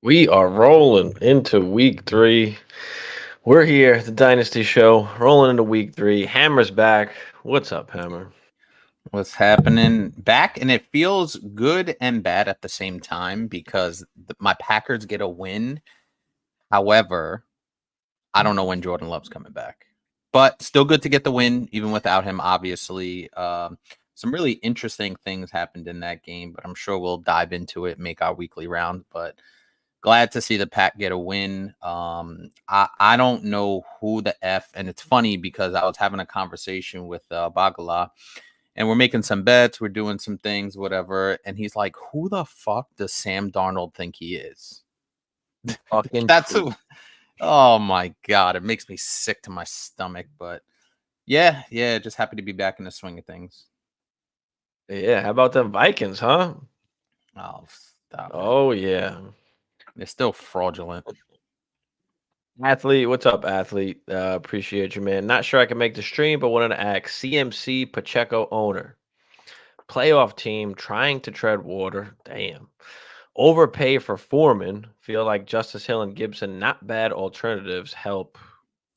We are rolling into week 3. We're here at the Dynasty Show, rolling into week 3. Hammer's back. What's up, Hammer? What's happening? Back, and it feels good and bad at the same time because my Packers get a win. However, I don't know when Jordan Love's coming back, but still good to get the win even without him. Obviously, some really interesting things happened in that game, but I'm sure we'll dive into it, make our weekly round. But glad to see the Pack get a win. I don't know who the F, and it's funny because I was having a conversation with Bagala, and we're making some bets, we're doing some things, whatever, and he's like, "Who the fuck does Sam Darnold think he is?" Fucking That's true. who. Oh my god, it makes me sick to my stomach. But yeah, just happy to be back in the swing of things. Yeah, how about them Vikings, huh? Oh, stop it. Oh, yeah. They're still fraudulent. Athlete, what's up, Athlete? Appreciate you, man. Not sure I can make the stream, but wanted to ask CMC Pacheco owner. Playoff team trying to tread water. Damn. Overpay for Foreman. Feel like Justice Hill and Gibson, not bad alternatives, help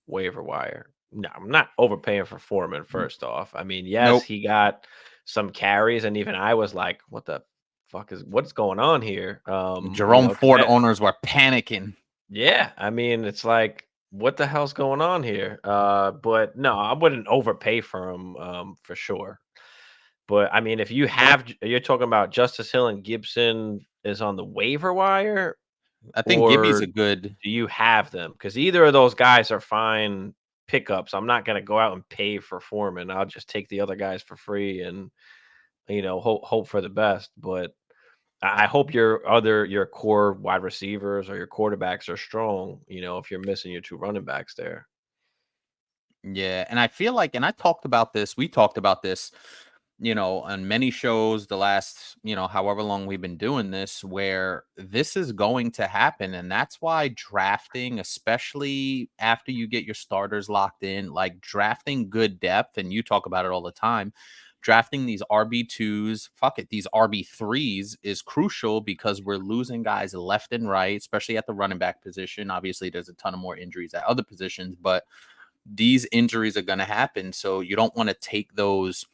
waiver wire. No, I'm not overpaying for Foreman, first off. I mean, yes, Nope. he got some carries, and even I was like, what the fuck what's going on here? Jerome 'Cause Ford owners were panicking. yeah, I mean, it's like, what the hell's going on here? But no, I wouldn't overpay for him, for sure. But I mean, if you have, you're talking about Justice Hill and Gibson is on the waiver wire, I think Gibby's or a good. do you have them? Because either of those guys are fine pickups. I'm not going to go out and pay for Foreman. I'll just take the other guys for free and hope for the best. But I hope your core wide receivers or your quarterbacks are strong. If you're missing your 2 running backs there. Yeah, and I feel like, and I talked about this. We talked about this, on many shows the last, however long we've been doing this, where this is going to happen. And that's why drafting, especially after you get your starters locked in, like drafting good depth, and you talk about it all the time, drafting these RB2s, fuck it, these RB3s is crucial because we're losing guys left and right, especially at the running back position. Obviously, there's a ton of more injuries at other positions, but these injuries are going to happen. So you don't want to take those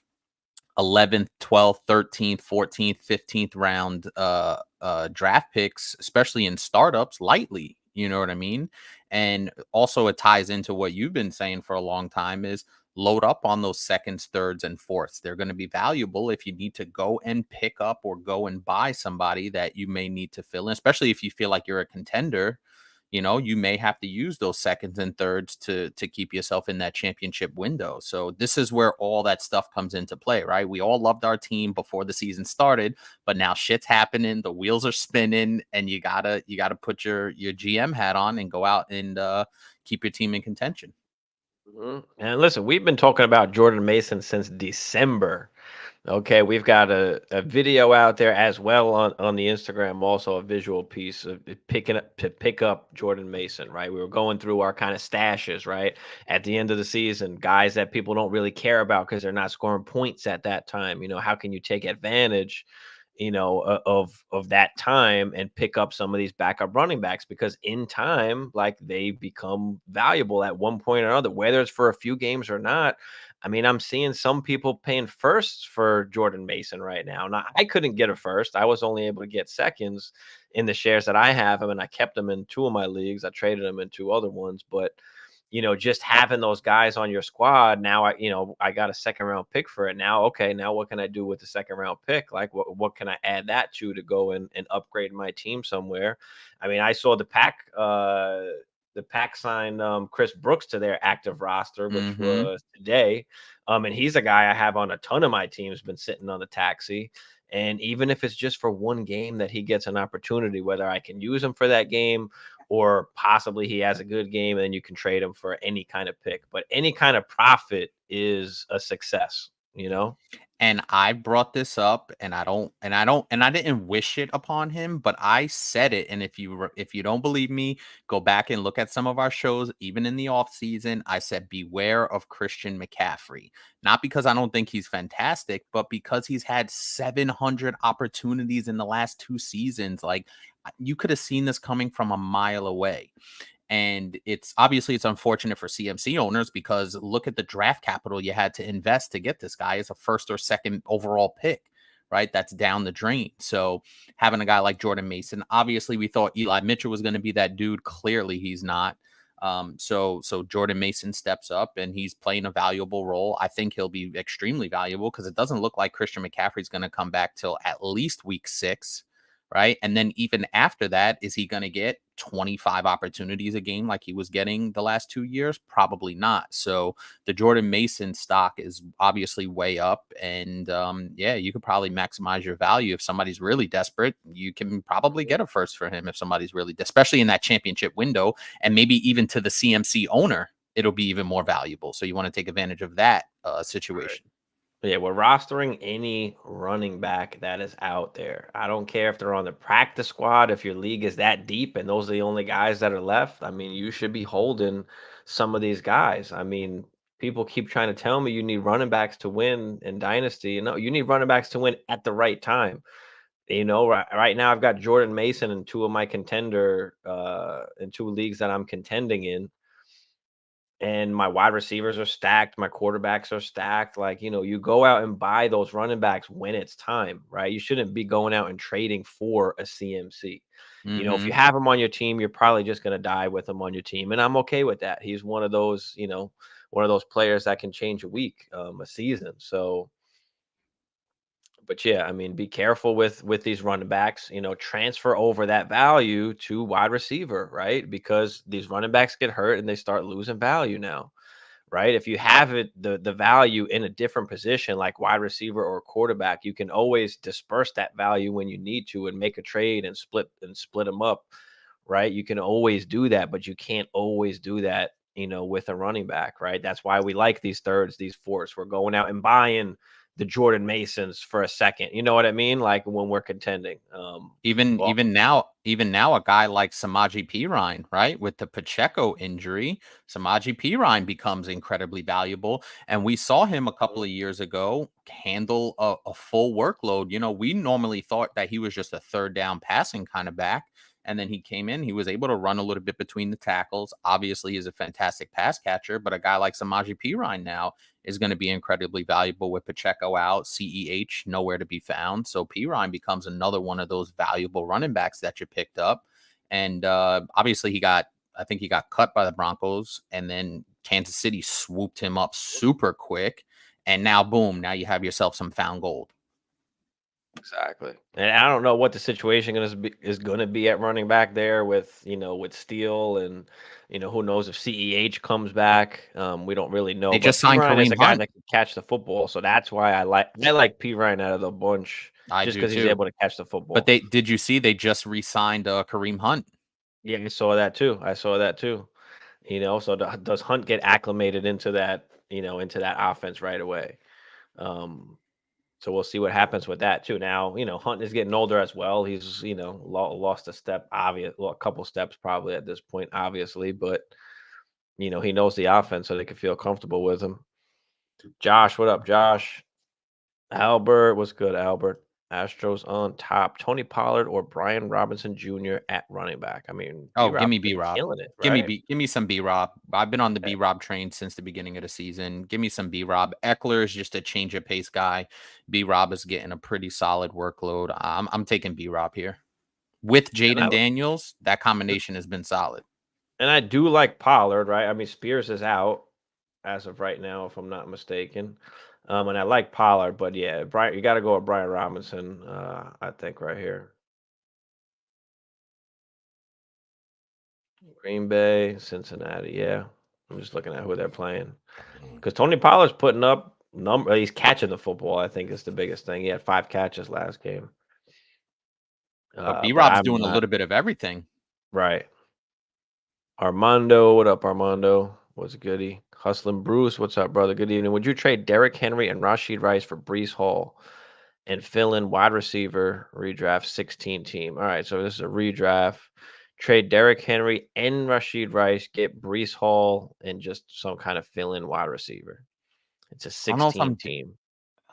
11th, 12th, 13th, 14th, 15th round draft picks, especially in startups, lightly. You know what I mean? And also it ties into what you've been saying for a long time is load up on those seconds, thirds, and fourths. They're going to be valuable if you need to go and pick up or go and buy somebody that you may need to fill in, especially if you feel like you're a contender. You may have to use those seconds and thirds to keep yourself in that championship window. So this is where all that stuff comes into play, right? We all loved our team before the season started, but now shit's happening, the wheels are spinning, and you gotta put your GM hat on and go out and keep your team in contention. And listen, we've been talking about Jordan Mason since December. Okay, we've got a video out there as well on the Instagram, also a visual piece of pick up Jordan Mason, right? We were going through our kind of stashes, right? At the end of the season, guys that people don't really care about because they're not scoring points at that time. How can you take advantage, of that time and pick up some of these backup running backs, because in time, like, they become valuable at one point or another, whether it's for a few games or not. I mean, I'm seeing some people paying firsts for Jordan Mason right now. Now, I couldn't get a first. I was only able to get seconds in the shares that I have him, and I kept him in 2 of my leagues. I traded him in 2 other ones, but just having those guys on your squad now, I got a second round pick for it now. Okay, now what can I do with the second round pick? Like what can I add that to go and upgrade my team somewhere? I mean, I saw the Pack signed Chris Brooks to their active roster, which Mm-hmm. was today. And he's a guy I have on a ton of my teams, been sitting on the taxi. And even if it's just for one game that he gets an opportunity, whether I can use him for that game or possibly he has a good game and then you can trade him for any kind of pick. But any kind of profit is a success. And I brought this up, and I didn't wish it upon him, but I said it. And if you don't believe me, go back and look at some of our shows, even in the off season. I said, beware of Christian McCaffrey, not because I don't think he's fantastic, but because he's had 700 opportunities in the last 2 seasons. Like, you could have seen this coming from a mile away. And it's unfortunate for CMC owners, because look at the draft capital you had to invest to get this guy as a first or second overall pick, right? That's down the drain. So having a guy like Jordan Mason, obviously we thought Eli Mitchell was going to be that dude. Clearly he's not. So Jordan Mason steps up and he's playing a valuable role. I think he'll be extremely valuable, because it doesn't look like Christian McCaffrey's going to come back till at least week 6. Right. And then even after that, is he going to get 25 opportunities a game like he was getting the last 2 years? Probably not. So the Jordan Mason stock is obviously way up. And yeah, you could probably maximize your value. If somebody's really desperate, you can probably get a first for him if somebody's really, especially in that championship window. And maybe even to the CMC owner, it'll be even more valuable. So you want to take advantage of that situation. Yeah, we're rostering any running back that is out there. I don't care if they're on the practice squad, if your league is that deep and those are the only guys that are left. I mean, you should be holding some of these guys. I mean, people keep trying to tell me you need running backs to win in Dynasty. You know, you need running backs to win at the right time. Right now I've got Jordan Mason in two of my in two leagues that I'm contending in, and my wide receivers are stacked, my quarterbacks are stacked. Like, you go out and buy those running backs when it's time, right? You shouldn't be going out and trading for a CMC. If Mm-hmm. you have him on your team, you're probably just going to die with him on your team. And I'm okay with that. He's one of those players that can change a week, a season. So, but yeah, I mean, be careful with these running backs. Transfer over that value to wide receiver, right? Because these running backs get hurt and they start losing value now, right? If you have the value in a different position like wide receiver or quarterback, you can always disperse that value when you need to and make a trade and split them up, right? You can always do that, but you can't always do that, with a running back, right? That's why we like these thirds, these fourths. We're going out and buying the Jordan Masons for a second. You know what I mean? Like when we're contending. Well, Even now, a guy like Samaje Perine, right, with the Pacheco injury, Samaje Perine becomes incredibly valuable. And we saw him a couple of years ago handle a full workload. We normally thought that he was just a third down passing kind of back. And then he came in, he was able to run a little bit between the tackles. Obviously, he's a fantastic pass catcher, but a guy like Samaje Perine now is going to be incredibly valuable with Pacheco out, CEH nowhere to be found. So Perine becomes another one of those valuable running backs that you picked up. And obviously I think he got cut by the Broncos, and then Kansas City swooped him up super quick. And now, boom, now you have yourself some found gold. exactly. And I don't know what the situation is going to be at running back there with Steele and who knows if CEH comes back. We don't really know, They but just P signed Ryan is Kareem a guy Hunt. that can catch the football, so that's why I like P Ryan out of the bunch I just do because he's too. able to catch the But football. did you see they just re-signed Kareem Hunt? Yeah, I saw that too. So does Hunt get acclimated into that offense right away? Um, So we'll see what happens with that too. Now, Hunt is getting older as well. He's, lost a step, a couple steps probably at this point, obviously, but he knows the offense, so they can feel comfortable with him. Josh, what up, Josh? Albert, what's good, Albert? Astros on top. Tony Pollard or Brian Robinson Jr. at running back. I mean, B Oh, give Rob's me been B Rob. killing it, right? Give me some B Rob. I've been on the Eh, B Rob train since the beginning of the season. Give me some B Rob. Eckler is just a change of pace guy. B Rob is getting a pretty solid workload. I'm taking B Rob here. With And I Jaden Daniels, that combination has been solid. And I do like Pollard, right? I mean, Spears is out as of right now, if I'm not mistaken. And I like Pollard, but yeah, Brian, you got to go with Brian Robinson, I think, right here. Green Bay, Cincinnati. Yeah, I'm just looking at who they're playing because Tony Pollard's putting up number. He's catching the football. I think is the biggest thing. He had 5 catches last game. But But B-Rob's I'm doing a not little bit of everything. right. Armando, what up, Armando? What's goody? Hustling Bruce, what's up, brother? Good evening. Would you trade Derrick Henry and Rashid Rice for Brees Hall and fill in wide receiver redraft 16 team? All right, so this is a redraft. Trade Derrick Henry and Rashid Rice, get Brees Hall and just some kind of fill in wide receiver. It's a I don't know if 16 team.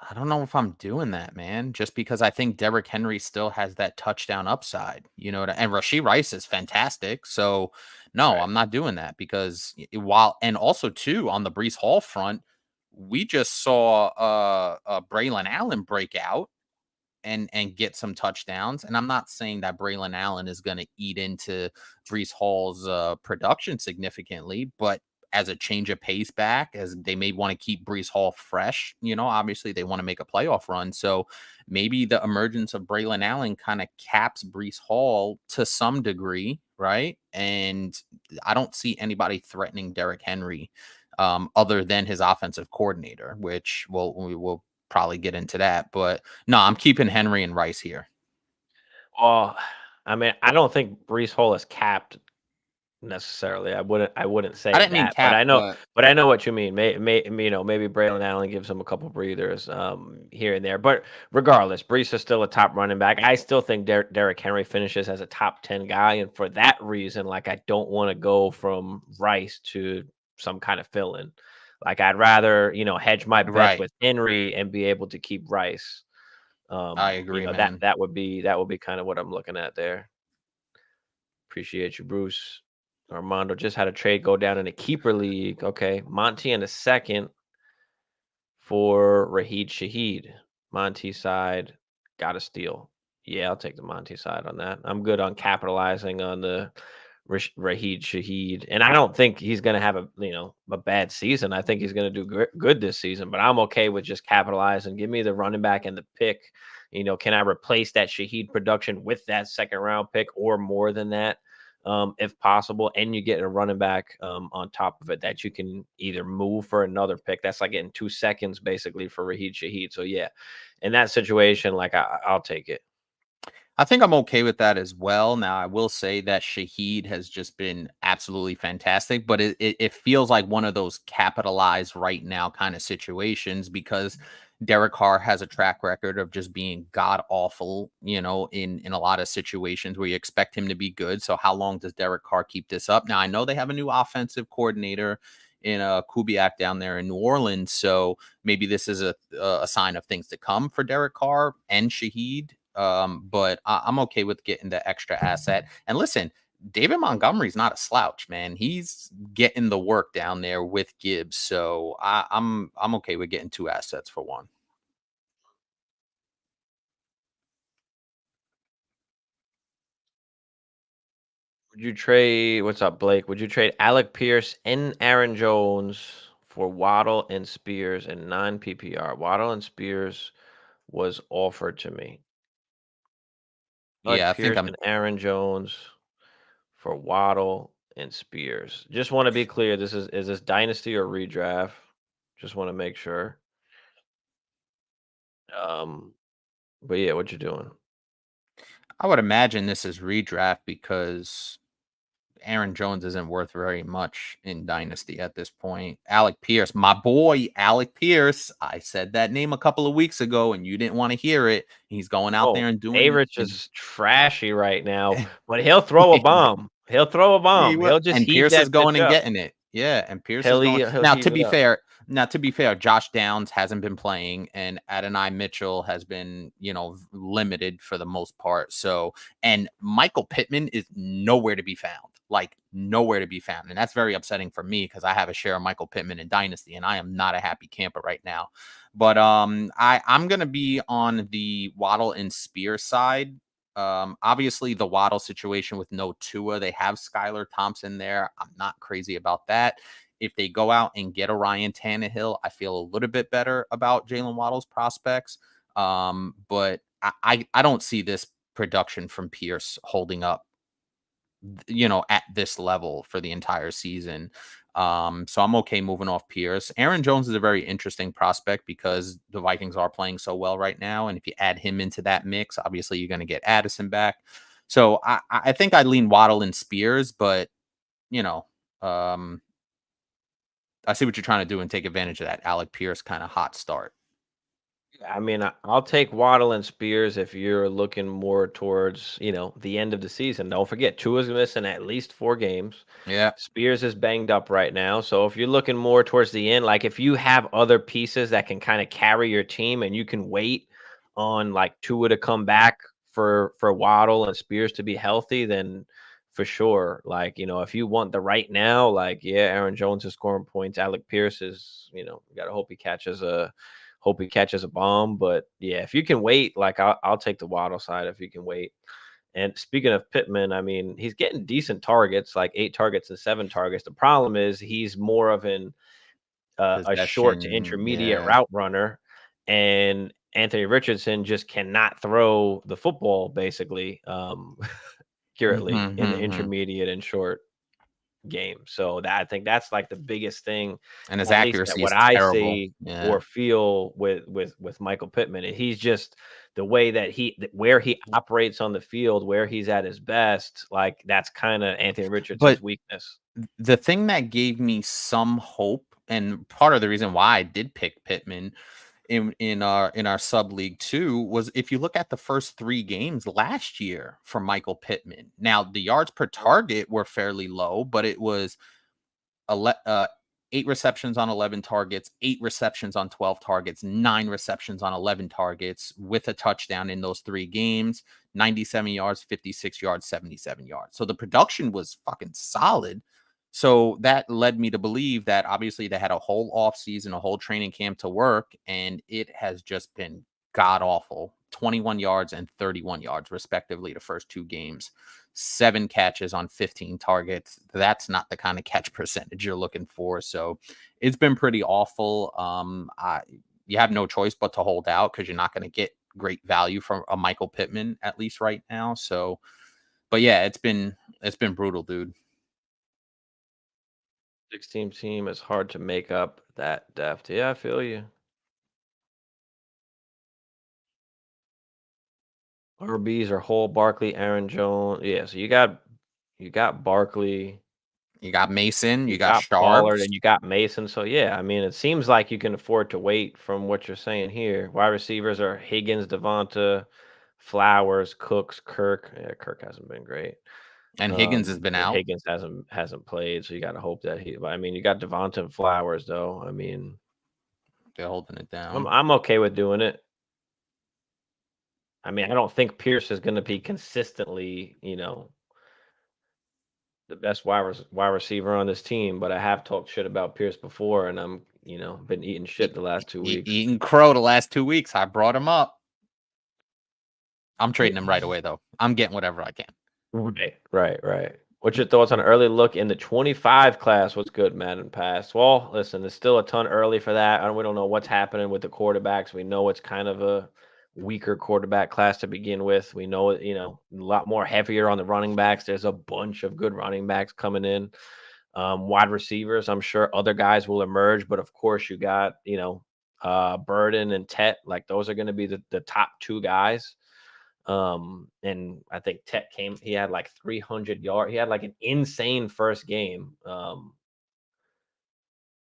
I don't know if I'm doing that, man, just because I think Derrick Henry still has that touchdown upside, and Rashee Rice is fantastic. So, no, Right. I'm not doing that because while, and also too, on the Brees Hall front, we just saw Braylon Allen break out and get some touchdowns. And I'm not saying that Braylon Allen is going to eat into Brees Hall's production significantly, but as a change of pace back, as they may want to keep Brees Hall fresh, obviously they want to make a playoff run. So maybe the emergence of Braylon Allen kind of caps Brees Hall to some degree, right? And I don't see anybody threatening Derrick Henry other than his offensive coordinator, which we will probably get into that. But no, I'm keeping Henry and Rice here. Well, I mean, I don't think Brees Hall is capped necessarily. I wouldn't I say didn't mean that, but cap, but I know what you mean. Maybe Braylon Allen gives him a couple breathers here and there. But regardless, Brees is still a top running back. I still think Derrick Henry finishes as a top 10 guy, and for that reason, like I don't want to go from Rice to some kind of fill in. Like I'd rather hedge my bets right. with Henry and be able to keep Rice. I agree, That man. that would be kind of what I'm looking at there. Appreciate you, Bruce. Armando just had a trade go down in a keeper league. Okay. Monty in a second for Raheed Shaheed. Monty side got a steal. Yeah, I'll take the Monty side on that. I'm good on capitalizing on the Raheed Shaheed, and I don't think he's going to have a bad season. I think he's going to do good this season. But I'm okay with just capitalizing. Give me the running back and the pick. Can I replace that Shaheed production with that second round pick or more than that? If possible, and you get a running back on top of it that you can either move for another pick. That's like getting 2 seconds basically for Raheed Shaheed. So yeah, in that situation, like I'll take it. I think I'm okay with that as well. Now, I will say that Shaheed has just been absolutely fantastic, but it feels like one of those capitalized right now kind of situations because Derek Carr has a track record of just being god awful, in a lot of situations where you expect him to be good. So, how long does Derek Carr keep this up? Now, I know they have a new offensive coordinator in Kubiak down there in New Orleans, so maybe this is a sign of things to come for Derek Carr and Shaheed. But I'm okay with getting the extra asset. And listen, David Montgomery's not a slouch, man. He's getting the work down there with Gibbs, so I'm okay with getting 2 assets for one. Would you trade? What's up, Blake? Would you trade Alec Pierce and Aaron Jones for Waddle and Spears in 9 PPR? Waddle and Spears was offered to me. Alec Yeah, I think Pierce I'm and Aaron Jones for Waddle and Spears. Just want to be clear. Is this dynasty or redraft? Just want to make sure. Um, but yeah, what you doing? I would imagine this is redraft because Aaron Jones isn't worth very much in Dynasty at this point. Alec Pierce, my boy, Alec Pierce. I said that name a couple of weeks ago and you didn't want to hear it. He's going out Oh, there and doing Favorites is trashy right now, but he'll throw a bomb. He'll throw a He bomb. will, He'll just and heat Pierce is that going bitch and up. getting it. Yeah, and Pierce is He'll going. heat, he'll Now, heat it up. to be fair, Josh Downs hasn't been playing, and Adonai Mitchell has been, limited for the most part. So, and Michael Pittman is nowhere to be found, like nowhere to be found, and that's very upsetting for me because I have a share of Michael Pittman in Dynasty, and I am not a happy camper right now. But I'm gonna be on the Waddle and Spear side Obviously, the Waddle situation with no Tua, they have Skylar Thompson there. I'm not crazy about that. If they go out and get a Ryan Tannehill, I feel a little bit better about Jalen Waddle's prospects. But I don't see this production from Pierce holding up, at this level for the entire season. So I'm okay moving off Pierce. Aaron Jones is a very interesting prospect because the Vikings are playing so well right now. And if you add him into that mix, obviously you're going to get Addison back. So I think I'd lean Waddle and Spears, but um, I see what you're trying to do and take advantage of that Alec Pierce kind of hot start. I mean, I'll take Waddle and Spears if you're looking more towards, the end of the season. Don't forget, Tua's missing at least 4 games. Yeah. Spears is banged up right now. So if you're looking more towards the end, like if you have other pieces that can kind of carry your team and you can wait on like Tua to come back for Waddle and Spears to be healthy, then for sure. Like, if you want the right now, like, yeah, Aaron Jones is scoring points. Alec Pierce is, you gotta hope he catches a bomb. But yeah, if you can wait, like I'll take the Waddle side if you can wait. And speaking of Pittman, I mean, he's getting decent targets, like 8 targets and 7 targets. The problem is he's more of a short to Possession. intermediate Yeah. route runner, and Anthony Richardson just cannot throw the football basically accurately in the Mm-hmm. intermediate and short game. So I think that's like the biggest thing, And his at least that accuracy what is I terrible. see Yeah. or feel with Michael Pittman. He's just the way that where he operates on the field, where he's at his best, like that's kind of Anthony Richardson's But weakness. the thing that gave me some hope, and part of the reason why I did pick Pittman in our sub league too, was if you look at the first 3 games last year for Michael Pittman. Now the yards per target were fairly low, but it was 8 receptions on 11 targets, 8 receptions on 12 targets, 9 receptions on 11 targets with a touchdown in those 3 games, 97 yards, 56 yards, 77 yards. So the production was fucking solid. So that led me to believe that obviously they had a whole off season, a whole training camp to work, and it has just been god awful. 21 yards and 31 yards, respectively, the first 2 games. 7 catches on 15 targets. That's not the kind of catch percentage you're looking for. So it's been pretty awful. You have no choice but to hold out because you're not going to get great value from a Michael Pittman, at least right now. So, but yeah, it's been brutal, dude. 16 team is hard to make up that depth. Yeah, I feel you. RBs are Hall, Barkley, Aaron Jones. Yeah, so you got Barkley, You got Mason, you you got got Pollard, Sharps, and you got Mason. So yeah, I mean, it seems like you can afford to wait from what you're saying here. Wide receivers are Higgins, Devonta, Flowers, Cooks, Kirk. Yeah, Kirk hasn't been great. and Higgins has been And out. Higgins hasn't played, so you got to hope that he. But I mean, you got Devonta and Flowers though. I mean, They're holding it I'm down. I'm okay with doing it. I mean, I don't think Pierce is going to be consistently, the best wide receiver on this team, but I have talked shit about Pierce before, and I'm, been eating shit the last 2 weeks. Eating crow the last 2 weeks. I brought him up. I'm trading him right away, though. I'm getting whatever I can. Right. What's your thoughts on an early look in the 25 class? What's good, Madden Pass? Well, listen, it's still a ton early for that. We don't know what's happening with the quarterbacks. We know it's kind of a weaker quarterback class to begin with. We know, a lot more heavier on the running backs. There's a bunch of good running backs coming in. Wide receivers, I'm sure other guys will emerge, but of course you got, Burden and Tet. Like those are going to be the top 2 guys. And I think he had like 300 yards. He had like an insane first game. I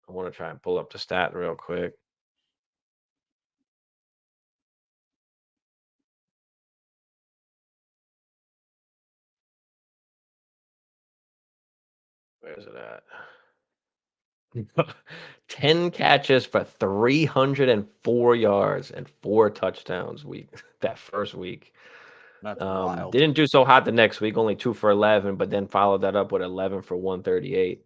want to try and pull up the stat real quick. Where's it at? 10 catches for 304 yards and 4 touchdowns that first week. That's wild. Didn't do so hot the next week, only 2 for 11, but then followed that up with 11 for 138.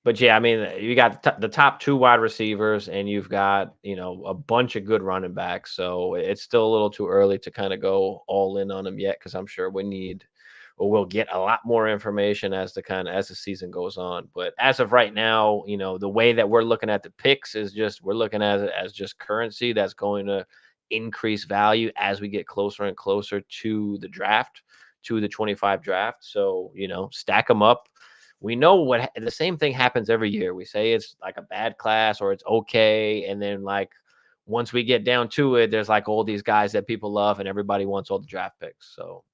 but yeah, I mean, you got the top 2 wide receivers, and you've got, a bunch of good running backs, so it's still a little too early to kinda go all in on them yet, because 'cause I'm sure we need or we'll get a lot more information as the season goes on, but as of right now, the way that we're looking at the picks is just we're looking at it as just currency that's going to increase value as we get closer and closer to the draft, to the 25 draft, so, stack them up. We know the same thing happens every year. We say it's like a bad class or it's okay, and then like once we get down to it, there's like all these guys that people love, and everybody wants all the draft picks. So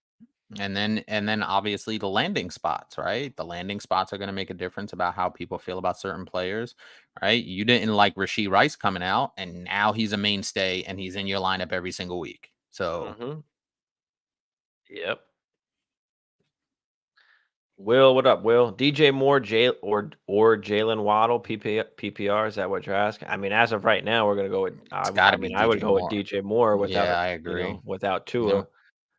And then obviously the landing spots, right? The landing spots are going to make a difference about how people feel about certain players, right? You didn't like Rashee Rice coming out, and now he's a mainstay and he's in your lineup every single week. So yep. Will, what up, Will? DJ Moore, or Jalen Waddle, PPR. Is that what you're asking? I mean, as of right now, we're gonna go with. it's I, got I to be mean, I would DJ go with Moore. DJ Moore Yeah, without, I agree. without You know, Tua.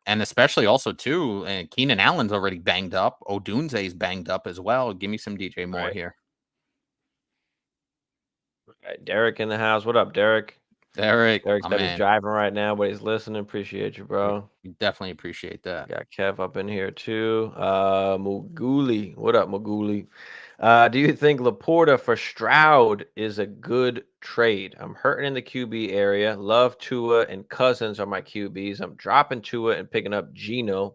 and especially also too, and Keenan Allen's already banged up. Odunze's banged up as well. Give me some DJ Moore Right. here. Right. Derek in the house. What up, Derek? Derek, Derek my said he's man. driving right now, but he's listening. Appreciate you, bro. We definitely appreciate that. Got Kev up in here too. Muguli. What up, Muguli? Do you think Laporta for Stroud is a good trade? I'm hurting in the QB area. Love Tua and Cousins are my QBs. I'm dropping Tua and picking up Geno.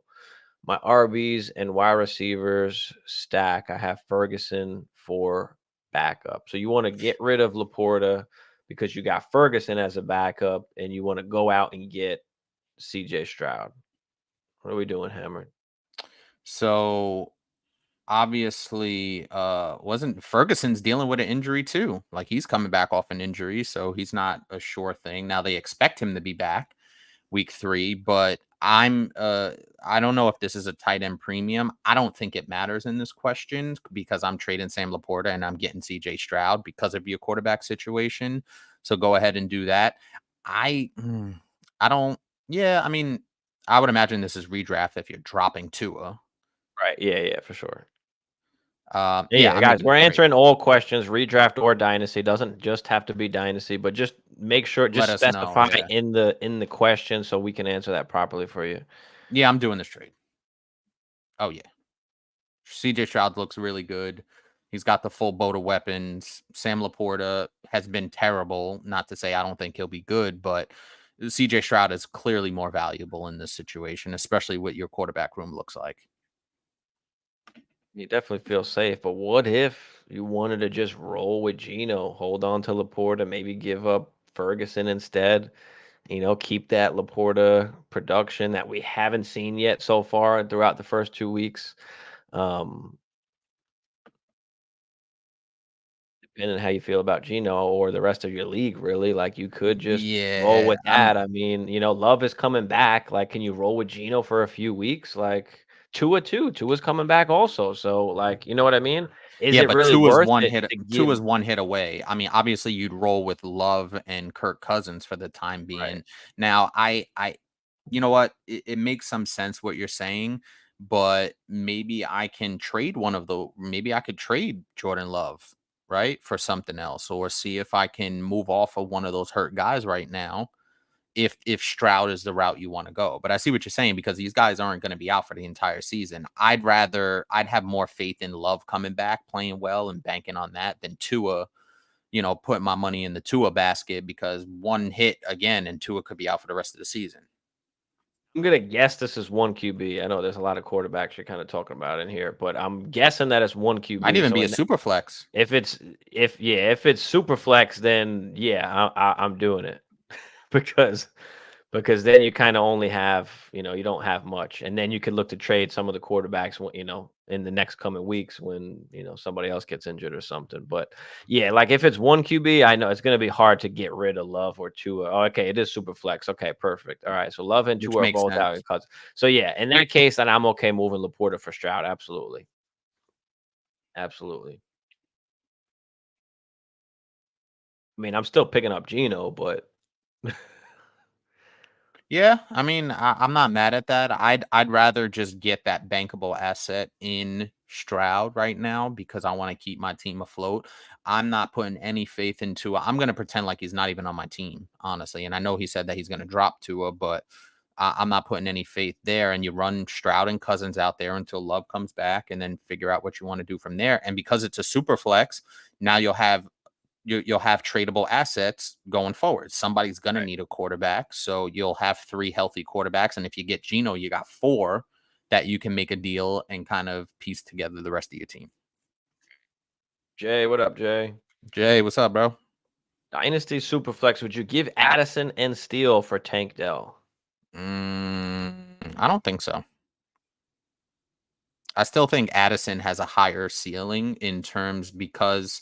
My RBs and wide receivers stack. I have Ferguson for backup. So you want to get rid of Laporta because you got Ferguson as a backup, and you want to go out and get CJ Stroud. What are we doing, Hammer? So obviously, wasn't Ferguson's dealing with an injury too? Like he's coming back off an injury, so he's not a sure thing. Now they expect him to be back week 3, but I don't know if this is a tight end premium. I don't think it matters in this question because I'm trading Sam Laporta and I'm getting CJ Stroud because of your quarterback situation. So go ahead and do that. I I don't yeah, I mean, I would imagine this is redraft if you're dropping Tua. Right. Yeah, yeah, for sure. Yeah, Yeah, I'm guys, making we're the trade. answering all questions, redraft or dynasty. Doesn't just have to be dynasty, but just make sure, Let just us know. specify Yeah. in the question so we can answer that properly for you. Yeah, I'm doing this trade. Oh yeah. CJ Stroud looks really good. He's got the full boat of weapons. Sam Laporta has been terrible. Not to say I don't think he'll be good, but CJ Stroud is clearly more valuable in this situation, especially what your quarterback room looks like. You definitely feel safe, but what if you wanted to just roll with Geno, hold on to Laporta, maybe give up Ferguson instead? Keep that Laporta production that we haven't seen yet so far throughout the first 2 weeks. Um, Depending on how you feel about Geno or the rest of your league, really, like you could just roll Yeah, with that. I mean, Love is coming back. Like, can you roll with Geno for a few weeks? Like Tua too. Tua's coming back also. So, like, you know what I mean? Is yeah, it but really worth it to Two give is one hit away. I mean, obviously you'd roll with Love and Kirk Cousins for the time right? being. Now, I you know what? It makes some sense what you're saying, but maybe I can trade maybe I could trade Jordan Love, right? For something else, or see if I can move off of one of those hurt guys right now if Stroud is the route you want to go. But I see what you're saying because these guys aren't going to be out for the entire season. I'd have more faith in Love coming back, playing well and banking on that than Tua, putting my money in the Tua basket because one hit again and Tua could be out for the rest of the season. I'm gonna guess this is one QB. I know there's a lot of quarterbacks you're kind of talking about in here, but I'm guessing that it's one Might QB. even So be a super flex. if it's super flex, then yeah, I'm doing it because then you kind of only have, you don't have much, and then you could look to trade some of the quarterbacks in the next coming weeks when somebody else gets injured or something. But yeah, like if it's one QB, I know it's going to be hard to get rid of Love or Tua. Oh, okay, it is super flex. Okay, perfect. All right, so Love and Which Tua are makes both out sense. because so yeah, in that case, then I'm okay moving Laporta for Stroud. Absolutely, absolutely. I mean, I'm still picking up Geno, but Yeah, I mean, I'm not mad at that. I'd rather just get that bankable asset in Stroud right now because I want to keep my team afloat. I'm not putting any faith into. I'm going to pretend like he's not even on my team, honestly. And I know he said that he's going to drop Tua, but I'm not putting any faith there. And you run Stroud and Cousins out there until Love comes back, and then figure out what you want to do from there. And because it's a super flex, now you'll have tradable assets going forward. Somebody's going to need a quarterback, so you'll have 3 healthy quarterbacks. And if you get Geno, you got 4 that you can make a deal and kind of piece together the rest of your team. Jay, what up, Jay? Jay, what's up, bro? Dynasty Superflex, would you give Addison and Steele for Tank Dell? I don't think so. I still think Addison has a higher ceiling in terms because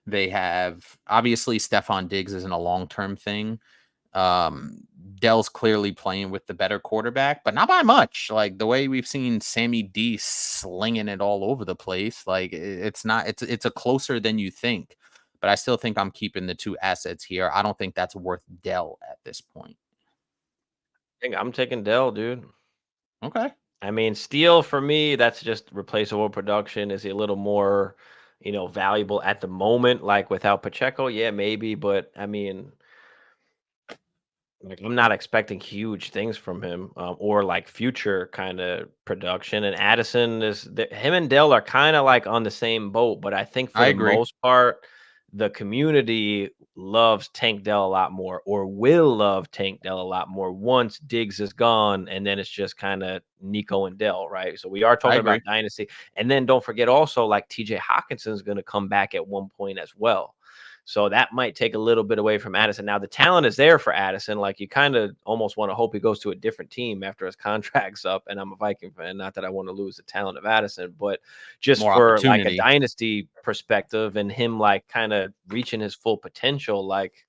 they have obviously Stephon Diggs isn't a long-term thing. Dell's clearly playing with the better quarterback, but not by much. Like the way we've seen Sammy D slinging it all over the place, like it's a closer than you think. But I still think I'm keeping the 2 assets here. I don't think that's worth Dell at this point. I think I'm taking Dell, dude. Okay. I mean, Steele for me, that's just replaceable production. Is he a little more, valuable at the moment? Like without Pacheco, yeah, maybe. But I mean, like I'm not expecting huge things from him, or like future kind of production. And Addison him and Dell are kind of like on the same boat, but I think for I the agree. most part, the community loves Tank Dell a lot more, or will love Tank Dell a lot more once Diggs is gone, and then it's just kind of Nico and Dell, right? So we are I talking agree. about dynasty, and then don't forget also like T.J. Hawkinson is going to come back at one point as well. So that might take a little bit away from Addison. Now the talent is there for Addison. Like you kind of almost want to hope he goes to a different team after his contract's up. And I'm a Viking fan. Not that I want to lose the talent of Addison, but just More for like a opportunity. dynasty perspective and him like kind of reaching his full potential, like,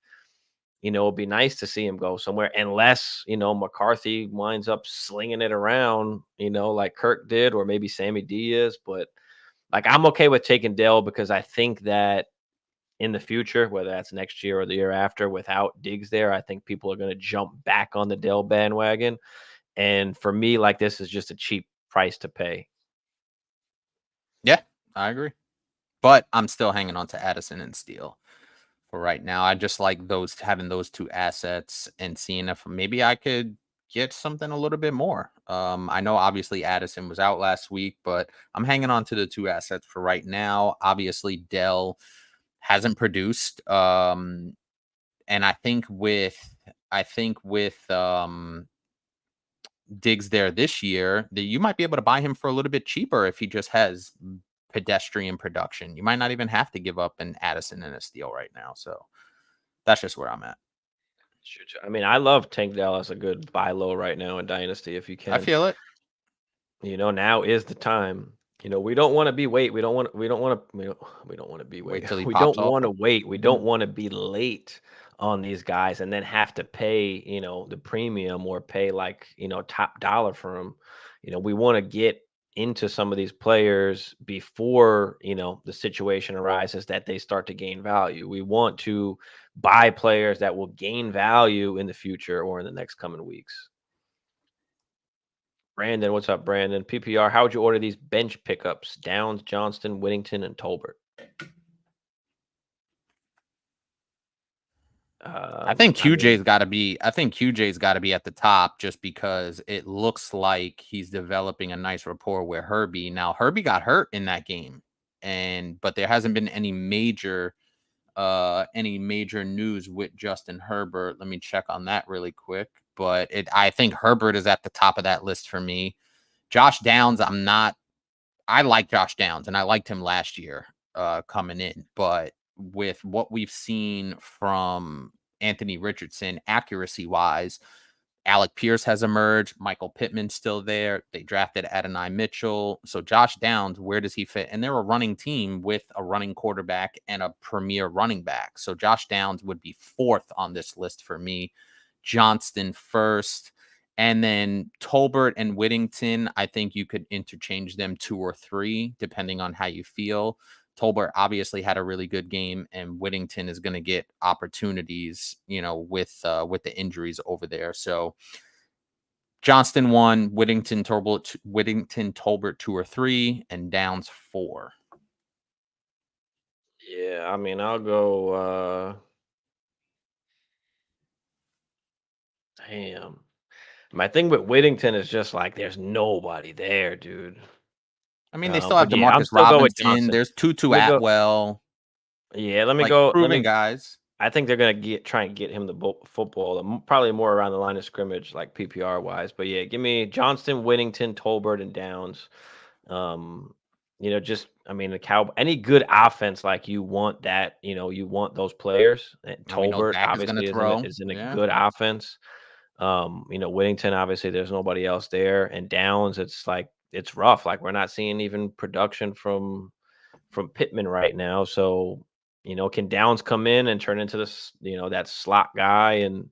it'd be nice to see him go somewhere unless, McCarthy winds up slinging it around, like Kirk did, or maybe Sammy D is. But like I'm okay with taking Dell because I think that in the future, whether that's next year or the year after, without Diggs there, I think people are going to jump back on the Dell bandwagon. And for me, like this is just a cheap price to pay. Yeah, I agree. But I'm still hanging on to Addison and Steele for right now. I just like having those 2 assets and seeing if maybe I could get something a little bit more. I know obviously Addison was out last week, but I'm hanging on to the 2 assets for right now. Obviously Dell hasn't produced. And I think with Diggs there this year, that you might be able to buy him for a little bit cheaper if he just has pedestrian production. You might not even have to give up an Addison and a Steele right now. So that's just where I'm at. I mean, I love Tank Dell as a good buy low right now in Dynasty if you I can. feel it. Now is the time. We don't want to be wait. We don't want to we don't want to be Wait wait. till he We pops don't off. want to wait. We don't want to be late on these guys and then have to pay, the premium or pay like, top dollar for them. We want to get into some of these players before, the situation arises that they start to gain value. We want to buy players that will gain value in the future or in the next coming weeks. Brandon, what's up, Brandon? PPR, how would you order these bench pickups? Downs, Johnston, Whittington, and Tolbert. I think I mean, QJ's got to be. I think QJ's got to be at the top just because it looks like he's developing a nice rapport with Herbie. Now Herbie got hurt in that game, but there hasn't been any major news with Justin Herbert. Let me check on that really quick. But I think Herbert is at the top of that list for me. Josh Downs, I like Josh Downs and I liked him last year coming in, but with what we've seen from Anthony Richardson accuracy wise, Alec Pierce has emerged. Michael Pittman's still there. They drafted Adonai Mitchell. So Josh Downs, where does he fit? And they're a running team with a running quarterback and a premier running back. So Josh Downs would be 4th on this list for me. Johnston 1st. And then Tolbert and Whittington, I think you could interchange them 2 or 3, depending on how you feel. Tolbert obviously had a really good game, and Whittington is going to get opportunities, with the injuries over there. So Johnston 1, Whittington Tolbert 2 or 3, and Downs 4. Yeah, I mean, I'll go. Damn. My thing with Whittington is just like there's nobody there, dude. I mean, they still have But yeah, I'm Demarcus still go with Robinson. Johnston. There's Tutu Let me go. Atwell, Yeah, let me like go. Let proven me. guys. I think they're gonna try and get him the football, probably more around the line of scrimmage, like PPR wise. But yeah, give me Johnston, Whittington, Tolbert, and Downs. Um, just I mean, any good offense, like you want that. You want those players. And And we know Tolbert Dak is going to obviously is in a, throw. is in a Yeah. good offense. Whittington obviously there's nobody else there, and Downs it's like it's rough. Like we're not seeing even production from Pittman right now. So, can Downs come in and turn into this, that slot guy and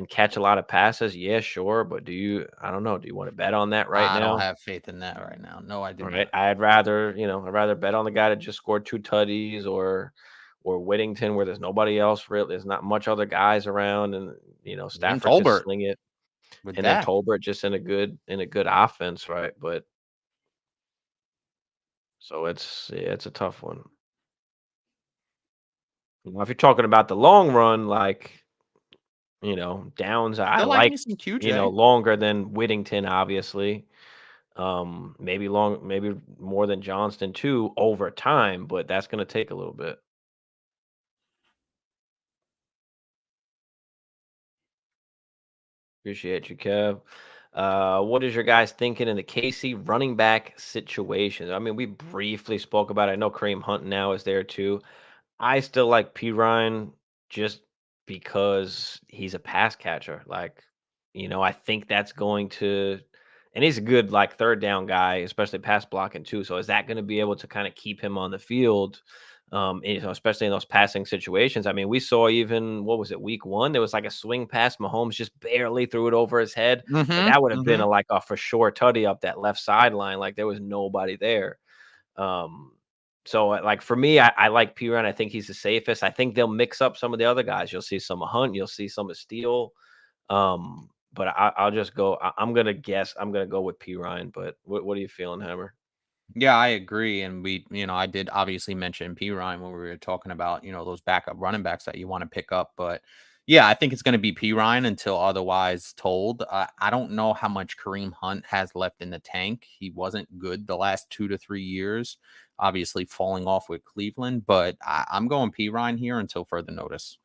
catch a lot of passes? Yeah, sure. But I don't know. Do you want to bet on that right I don't now? have faith in that right now. No, I do All right. not. I'd rather bet on the guy that just scored two tutties or Whittington where there's nobody else really. There's not much other guys around and Even Stafford could Tolbert sling it. with And then Dak. Tolbert just in a good offense, right? But so it's a tough one. If you're talking about the long run, like Downs, I Still like like, me some QJ. longer than Whittington, obviously. Maybe more than Johnston too over time, but that's going to take a little bit. Appreciate you, Kev. What is your guys thinking in the KC running back situation? I mean, we briefly spoke about it. I know Kareem Hunt now is there too. I still like P. Ryan just because he's a pass catcher. Like, I think that's going to, and he's a good like third down guy, especially pass blocking too. So is that going to be able to kind of keep him on the field? Especially in those passing situations. I mean, we saw even what was it, week 1? There was like a swing pass. Mahomes just barely threw it over his head, but Mm-hmm. that would have been Mm-hmm. like a for sure tutty up that left sideline. Like there was nobody there. Um, like for me, I like Piran. I think he's the safest. I think they'll mix up some of the other guys. You'll see some of Hunt. You'll see some of Steele. But I'll just go. I'm gonna guess. I'm gonna go with Piran. But what are you feeling, Hammer? Yeah, I agree. And I did obviously mention P. Ryan when we were talking about, those backup running backs that you want to pick up. But yeah, I think it's going to be P. Ryan until otherwise told. I don't know how much Kareem Hunt has left in the tank. He wasn't good the last 2 to 3 years, obviously falling off with Cleveland. But I'm going P. Ryan here until further notice.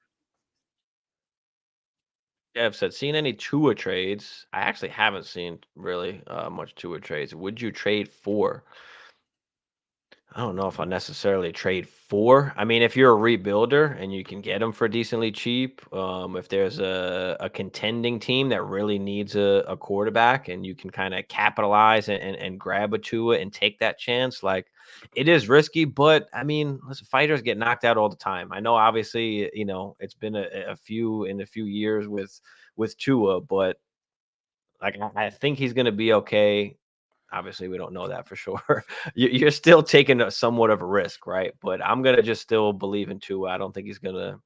Jeff said, seen any Tua trades? I actually haven't seen really much Tua trades. Would you trade for? I don't know if I necessarily trade for. I mean, if you're a rebuilder and you can get them for decently cheap, if there's a contending team that really needs a quarterback and you can kind of capitalize and grab a Tua and take that chance, like it is risky, but I mean, listen, fighters get knocked out all the time. I know, obviously, it's been a few years with Tua, but like I think he's going to be okay. Obviously, we don't know that for sure. You're still taking somewhat of a risk, right? But I'm gonna just still believe in Tua. I don't think he's gonna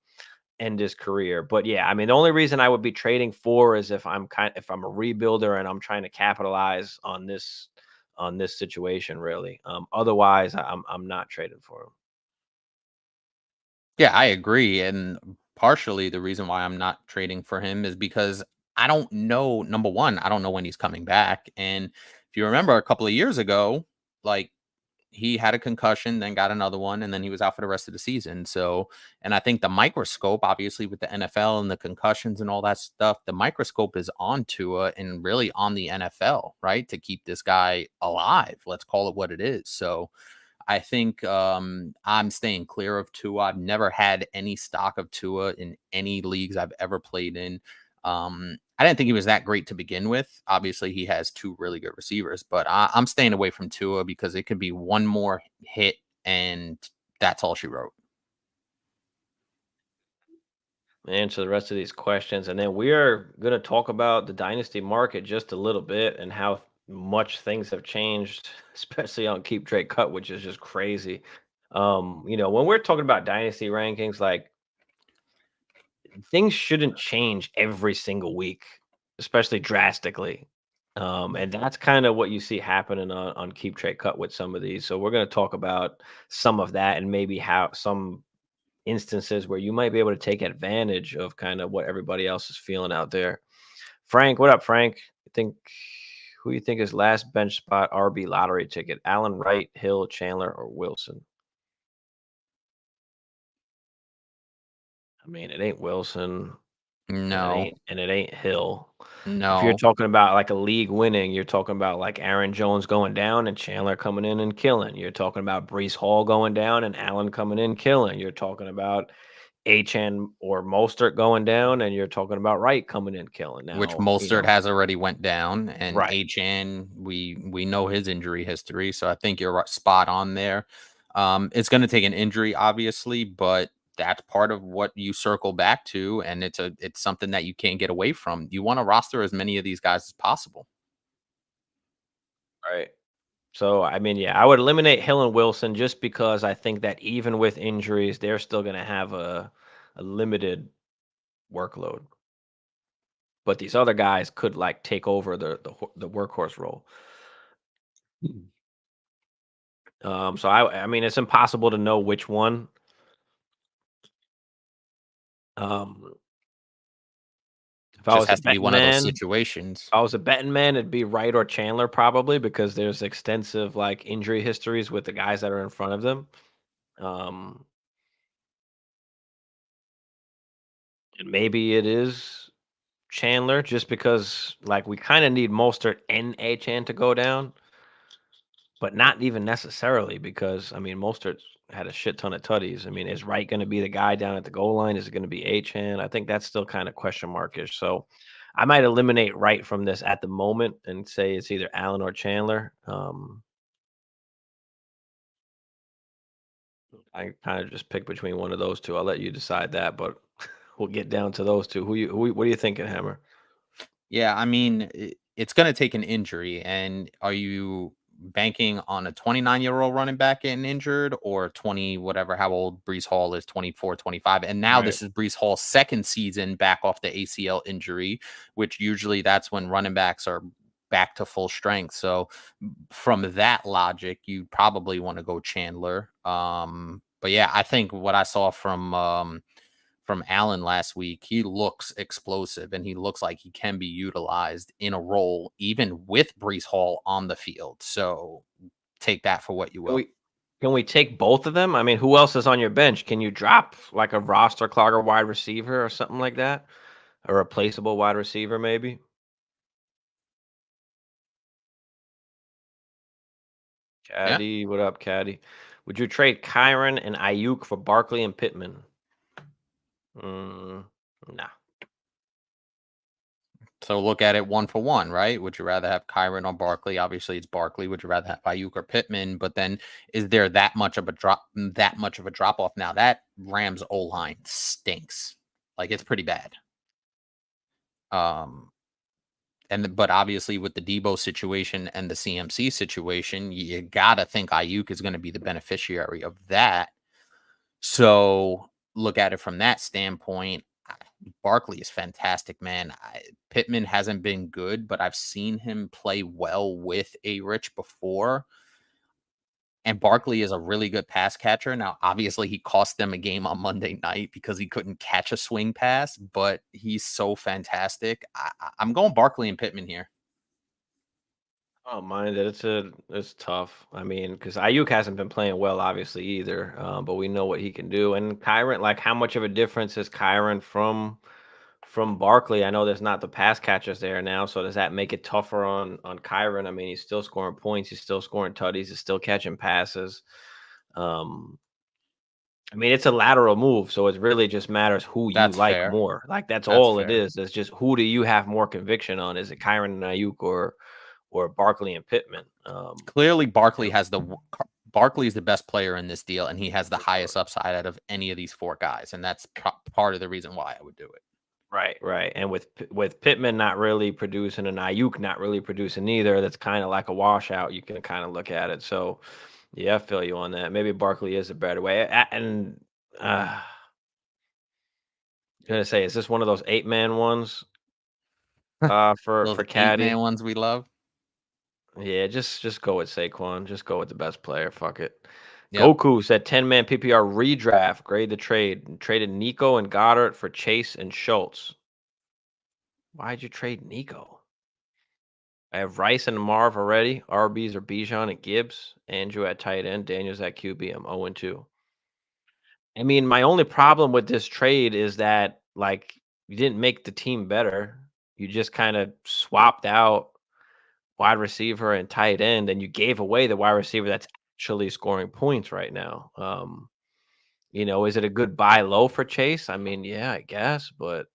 end his career. But yeah, I mean, the only reason I would be trading for is if I'm a rebuilder and I'm trying to capitalize on this situation, really. Otherwise, I'm not trading for him. Yeah, I agree. And partially the reason why I'm not trading for him is because I don't know. Number one, I don't know when he's coming back. And if you remember a couple of years ago, like he had a concussion, then got another one, and then he was out for the rest of the season. So, and I think the microscope, obviously, with the NFL and the concussions and all that stuff, the microscope is on Tua and really on the NFL, right? To keep this guy alive. Let's call it what it is. So, I think I'm staying clear of Tua. I've never had any stock of Tua in any leagues I've ever played in. I didn't think he was that great to begin with. Obviously, he has two really good receivers, but I'm staying away from Tua because it could be one more hit and that's all she wrote. Answer the rest of these questions, and then we are going to talk about the dynasty market just a little bit and how much things have changed, especially on Keep Trade Cut, which is just crazy. When we're talking about dynasty rankings, like things shouldn't change every single week, especially drastically. And that's kind of what you see happening on Keep Trade Cut with some of these. So we're going to talk about some of that and maybe how some instances where you might be able to take advantage of kind of what everybody else is feeling out there. Frank, what up, Frank? You think who you think is last bench spot RB lottery ticket? Allen Wright, Hill, Chandler, or Wilson? I mean, it ain't Wilson No, and it ain't Hill. If you're no. talking about like a league winning, you're talking about like Aaron Jones going down and Chandler coming in and killing. You're talking about Brees Hall going down and Allen coming in killing. You're talking about HN or Mostert going down, and you're talking about Wright coming in killing. Which Now, Mostert has already went down, and right. HN, we know his injury history, so I think you're spot on there. It's going to take an injury, obviously, but that's part of what you circle back to, and it's something that you can't get away from. You want to roster as many of these guys as possible. Right. So, I mean, yeah, I would eliminate Hill and Wilson just because I think that even with injuries, they're still going to have a limited workload. But these other guys could like take over the workhorse role. So I mean, it's impossible to know which one. Um, if I Just was a has to be betting one of those man, if situations. I was a betting man, it'd be Wright or Chandler probably because there's extensive like injury histories with the guys that are in front of them. Um, and maybe it is Chandler just because like we kind of need Mostert and Achan to go down, but not even necessarily because I mean Mostert's had a shit ton of tutties. I mean, is Wright going to be the guy down at the goal line? Is it going to be Achan? I think that's still kind of question markish. So I might eliminate Wright from this at the moment and say it's either Allen or Chandler. I kind of just pick between one of those two. I'll let you decide that, but we'll get down to those two. What are you thinking, Hammer? Yeah, I mean, it's going to take an injury. And are you banking on a 29-year-old running back getting injured or 20, whatever, how old Brees Hall is, 24, 25? And now Right. this is Brees Hall's second season back off the ACL injury, which usually that's when running backs are back to full strength. So from that logic, you probably want to go Chandler. But yeah, I think what I saw from Allen last week, he looks explosive and he looks like he can be utilized in a role even with Brees Hall on the field. So take that for what you Can will. we can we take both of them? I mean, who else is on your bench? Can you drop like a roster clogger wide receiver or something like that? A replaceable wide receiver, maybe? Yeah. Caddy, what up, Caddy? Would you trade Kyron and Ayuk for Barkley and Pittman? Mm, nah. So look at it one for one, right? Would you rather have Kyron or Barkley? Obviously, it's Barkley. Would you rather have Ayuk or Pittman? But then, is there that much of a drop off? Now that Rams O line stinks. Like it's pretty bad. Um, but obviously with the Debo situation and the CMC situation, you gotta think Ayuk is going to be the beneficiary of that. So look at it from that standpoint. Barkley is fantastic, man. Pittman hasn't been good, but I've seen him play well with a Rich before. And Barkley is a really good pass catcher. Now, obviously, he cost them a game on Monday night because he couldn't catch a swing pass, but he's so fantastic. I'm going Barkley and Pittman here. I don't mind it. It's tough. I mean, because Ayuk hasn't been playing well, obviously either. But we know what he can do. And Kyron, like, how much of a difference is Kyron from Barkley? I know there's not the pass catchers there now, so does that make it tougher on Kyron? I mean, he's still scoring points, he's still scoring tutties, he's still catching passes. Um, I mean, it's a lateral move, so it really just matters who you That's like fair. more. Like that's That's all it fair. is. It's just who do you have more conviction on? Is it Kyron and Ayuk or Barkley and Pittman? Clearly, You Barkley know, has Barkley is the best player in this deal, and he has the for sure. highest upside out of any of these four guys, and that's part of the reason why I would do it. Right, right. And with Pittman not really producing and Ayuk not really producing either, that's kind of like a washout. You can kind of look at it. So, yeah, I feel you on that. Maybe Barkley is a better way. And I'm gonna say, is this one of those 8-man ones? For Those 8-man Caddy. ones we love. Yeah, just go with Saquon. Just go with the best player. Fuck it. Yep. Goku said 10-man PPR redraft. Grade the trade. And traded Nico and Goddard for Chase and Schultz. Why'd you trade Nico? I have Rice and Marv already. RBs are Bijan and Gibbs. Andrew at tight end. Daniels at QB. I'm 0-2. I mean, my only problem with this trade is that, like, you didn't make the team better. You just kind of swapped out wide receiver and tight end, and you gave away the wide receiver that's actually scoring points right now. Is it a good buy low for Chase? I mean, yeah, I guess, but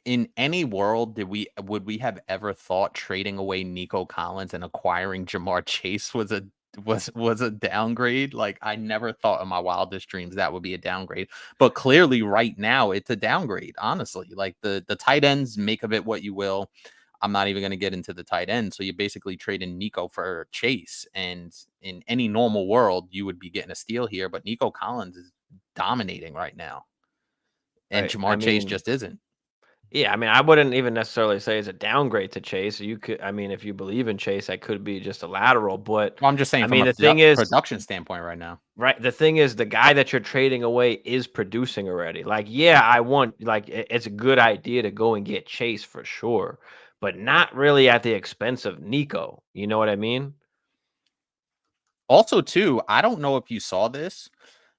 In any world would we have ever thought trading away Nico Collins and acquiring Jamar Chase was a downgrade? Like, I never thought in my wildest dreams that would be a downgrade. But clearly right now it's a downgrade, honestly. Like, the tight ends, make of it what you will. I'm not even going to get into the tight end. So you basically trade in Nico for Chase, and in any normal world you would be getting a steal here, but Nico Collins is dominating right now and right. I Jamar Chase mean, just isn't. yeah, I mean, I wouldn't even necessarily say it's a downgrade to Chase. You could, I mean, if you believe in Chase, that could be just a lateral. But Well, I'm just saying I from mean, a the thing is, production standpoint right now. right? The thing is, the guy that you're trading away is producing already. Like, yeah, it's a good idea to go and get Chase for sure, but not really at the expense of Nico. You know what I mean? Also, too, I don't know if you saw this,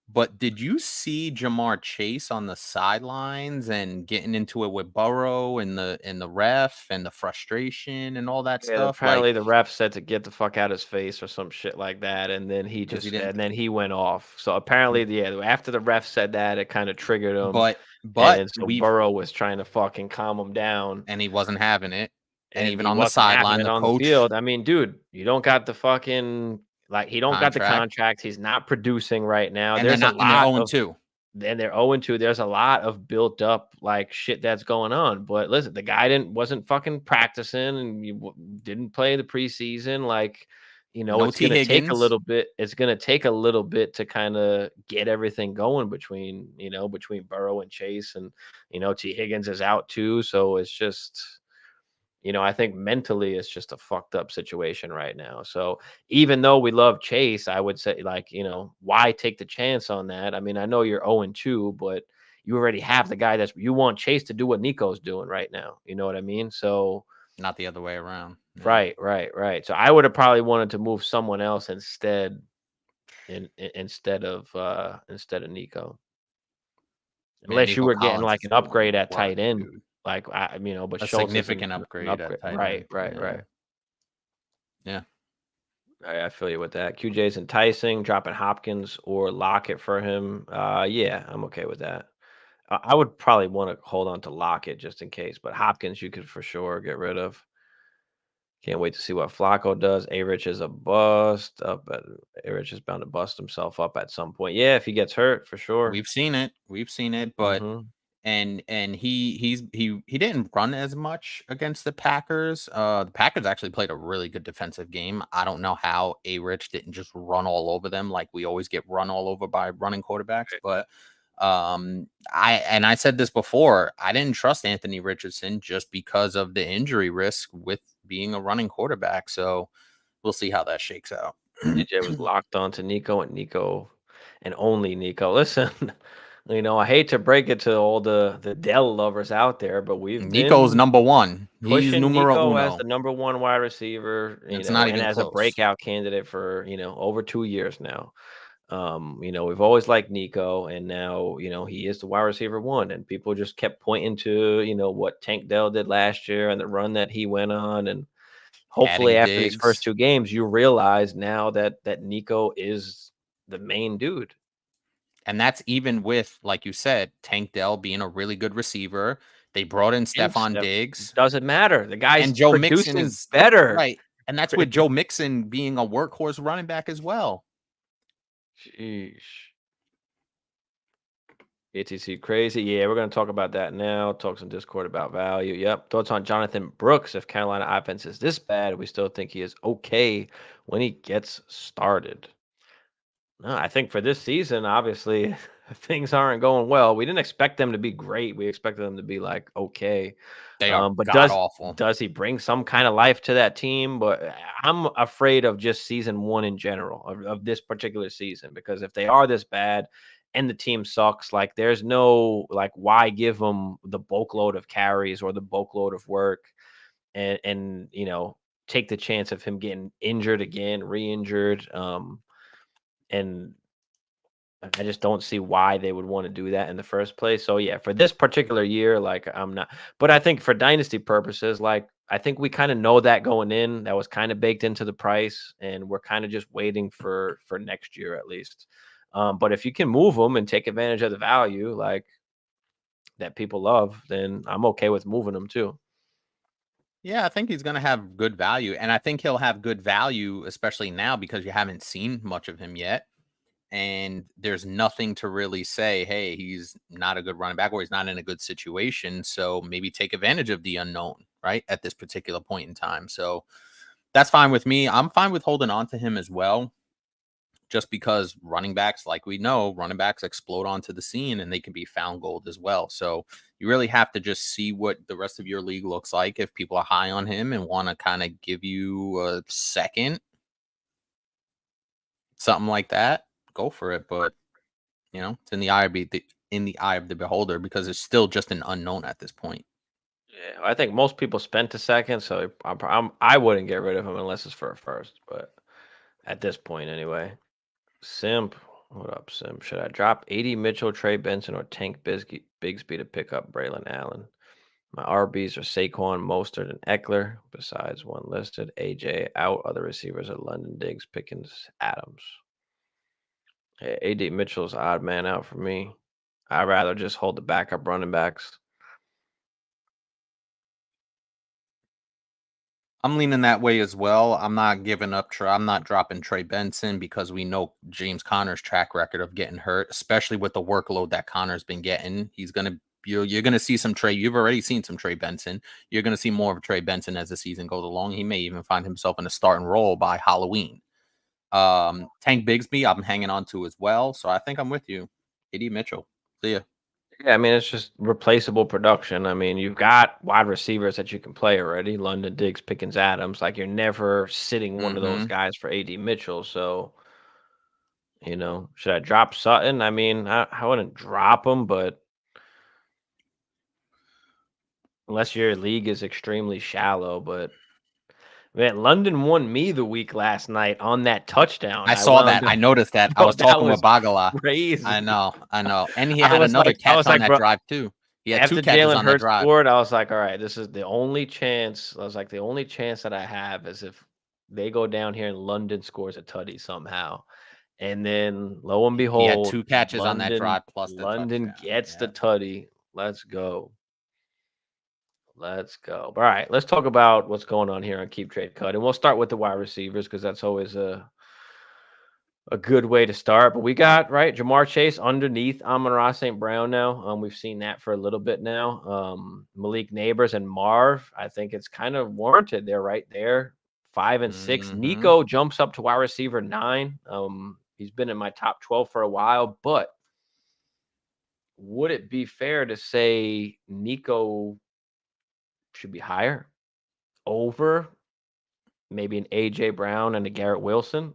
but did you see Jamar Chase on the sidelines and getting into it with Burrow and the ref and the frustration and all that Yeah, stuff? Like, apparently the ref said to get the fuck out of his face or some shit like that, and then because he didn't. and then he went off. So apparently, yeah, after the ref said that, it kind of triggered him, But and so we've Burrow was trying to fucking calm him down, and he wasn't having it. And and even he on the wasn't having sideline, it the on the coach field. I mean, dude, you don't got the fucking he don't got the contract, contract. He's not producing right now. and they're There's a not, and they're lot 0 of two. then they're 0-2. There's a lot of built up like shit that's going on. But listen, the guy wasn't fucking practicing and didn't play the preseason. Like, No it's T gonna take a Higgins. little bit. It's gonna take a little bit to kind of get everything going between Burrow and Chase, and T Higgins is out too. So it's just. I think mentally it's just a fucked up situation right now. So even though we love Chase, I would say, like, why take the chance on that? I mean, I know you're 0-2, but you already have the guy you want Chase to do what Nico's doing right now. You know what I mean? So Not the other way around. Yeah. right. So I would have probably wanted to move someone else instead of Nico. Man, Unless you Nico were getting Collins like is an going upgrade at work, tight end, dude. like but A Schultz isn't significant an upgrade upgrade. at tight Right, end. right, Yeah. right. Yeah. I feel you with that. QJ's enticing, dropping Hopkins or Lockett for him. Yeah, I'm okay with that. I would probably want to hold on to Lockett just in case, but Hopkins you could for sure get rid of. Can't wait to see what Flacco does. A-Rich is a bust. A-Rich is bound to bust himself up at some point. Yeah, if he gets hurt, for sure. We've seen it. But Hmm. and he didn't run as much against the Packers. The Packers actually played a really good defensive game. I don't know how A-Rich didn't just run all over them like we always get run all over by running quarterbacks, but I said this before, I didn't trust Anthony Richardson just because of the injury risk with being a running quarterback. So we'll see how that shakes out. DJ was locked on to Nico and only Nico. Listen, I hate to break it to all the Dell lovers out there, but we've Nico's been number one. He's pushing numero Nico as uno. the number one wide receiver, It's not and even as a close. breakout candidate for, over 2 years now. We've always liked Nico, and now, he is the wide receiver one, and people just kept pointing to, what Tank Dell did last year and the run that he went on. And hopefully Adding after these first Diggs. two games, you realize now that Nico is the main dude. And that's even with, like you said, Tank Dell being a really good receiver. They brought in And Stephon Steph Diggs. doesn't matter. The guy's And Joe Mixon producing is better. right. And that's with Joe Mixon being a workhorse running back as well. Sheesh. ATC crazy. Yeah, we're going to talk about that now. Talk some Discord about value. Yep. Thoughts on Jonathan Brooks. If Carolina offense is this bad, we still think he is okay when he gets started. No, I think for this season, obviously, things aren't going well. We didn't expect them to be great. We expected them to be like okay. They are But god does awful. does he bring some kind of life to that team? But I'm afraid of just season one in general of this particular season, because if they are this bad and the team sucks, like there's no like why give them the bulk load of carries or the bulk load of work and take the chance of him getting injured again, re-injured. And I just don't see why they would want to do that in the first place. So yeah, for this particular year, like I'm not. But I think for dynasty purposes, like I think we kind of know that going in. That was kind of baked into the price, and we're kind of just waiting for next year at least. But if you can move them and take advantage of the value, like that people love, then I'm okay with moving them too. Yeah, I think he's going to have good value. And I think he'll have good value, especially now because you haven't seen much of him yet. And there's nothing to really say, hey, he's not a good running back or he's not in a good situation. So maybe take advantage of the unknown, right? At this particular point in time. So that's fine with me. I'm fine with holding on to him as well, just because running backs, like we know, running backs explode onto the scene and they can be found gold as well. So you really have to just see what the rest of your league looks like. If people are high on him and want to kind of give you a second, something like that, go for it. But it's in the eye of the beholder because it's still just an unknown at this point. Yeah, I think most people spent a second, so I wouldn't get rid of him unless it's for a first. But at this point, anyway. Simp, what up, Simp? Should I drop 80 Mitchell, Trey Benson, or Tank Bigsby to pick up Braylon Allen? My RBs are Saquon, Mostert, and Eckler, besides one listed. AJ out. Other receivers are London, Diggs, Pickens, Adams. Yeah, AD Mitchell's odd man out for me. I'd rather just hold the backup running backs. I'm leaning that way as well. I'm not giving up. I'm not dropping Trey Benson because we know James Conner's track record of getting hurt, especially with the workload that Conner's been getting. You're gonna see some Trey. You've already seen some Trey Benson. You're gonna see more of Trey Benson as the season goes along. He may even find himself in a starting role by Halloween. Tank Bigsby, I'm hanging on to as well. So I think I'm with you. AD Mitchell. See ya. Yeah, I mean, it's just replaceable production. I mean, you've got wide receivers that you can play already. London, Diggs, Pickens, Adams. Like, you're never sitting one of those Mm-hmm. guys for AD Mitchell. So, should I drop Sutton? I mean, I wouldn't drop him, but unless your league is extremely shallow. But man, London won me the week last night on that touchdown. I I saw wound that. up, I noticed that. I bro, was that talking with was Bagala. I crazy. know, I know. And he I had was another like, I catch was on like, that bro, drive too. He had two after catches Jalen on that Hurts drive. scored, I was like, all right, this is the only chance. I was like, the only chance that I have is if they go down here and London scores a tutty somehow. And then lo and He had behold, two catches on that London drive plus the London touchdown. gets the Yeah. tutty. Let's go. Let's go. All right, let's talk about what's going on here on Keep Trade Cut. And we'll start with the wide receivers because that's always a good way to start. But we got right Jamar Chase underneath Amon-Ra St. Brown now. We've seen that for a little bit now. Malik Neighbors and Marv, I think it's kind of warranted. They're right there, 5 and 6. Mm-hmm. Nico jumps up to wide receiver 9. He's been in my top 12 for a while, but would it be fair to say Nico should be higher over maybe an AJ Brown and a Garrett Wilson?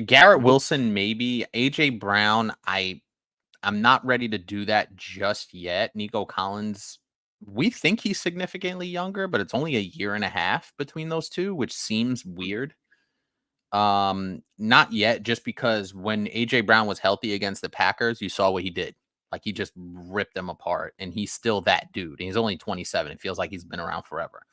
Garrett Look, Wilson, maybe. AJ Brown, I'm not ready to do that just yet. Nico Collins, we think he's significantly younger, but it's only a year and a half between those two, which seems weird. Not yet, just because when AJ Brown was healthy against the Packers, you saw what he did. Like he just ripped them apart, and he's still that dude. And he's only 27. It feels like he's been around forever.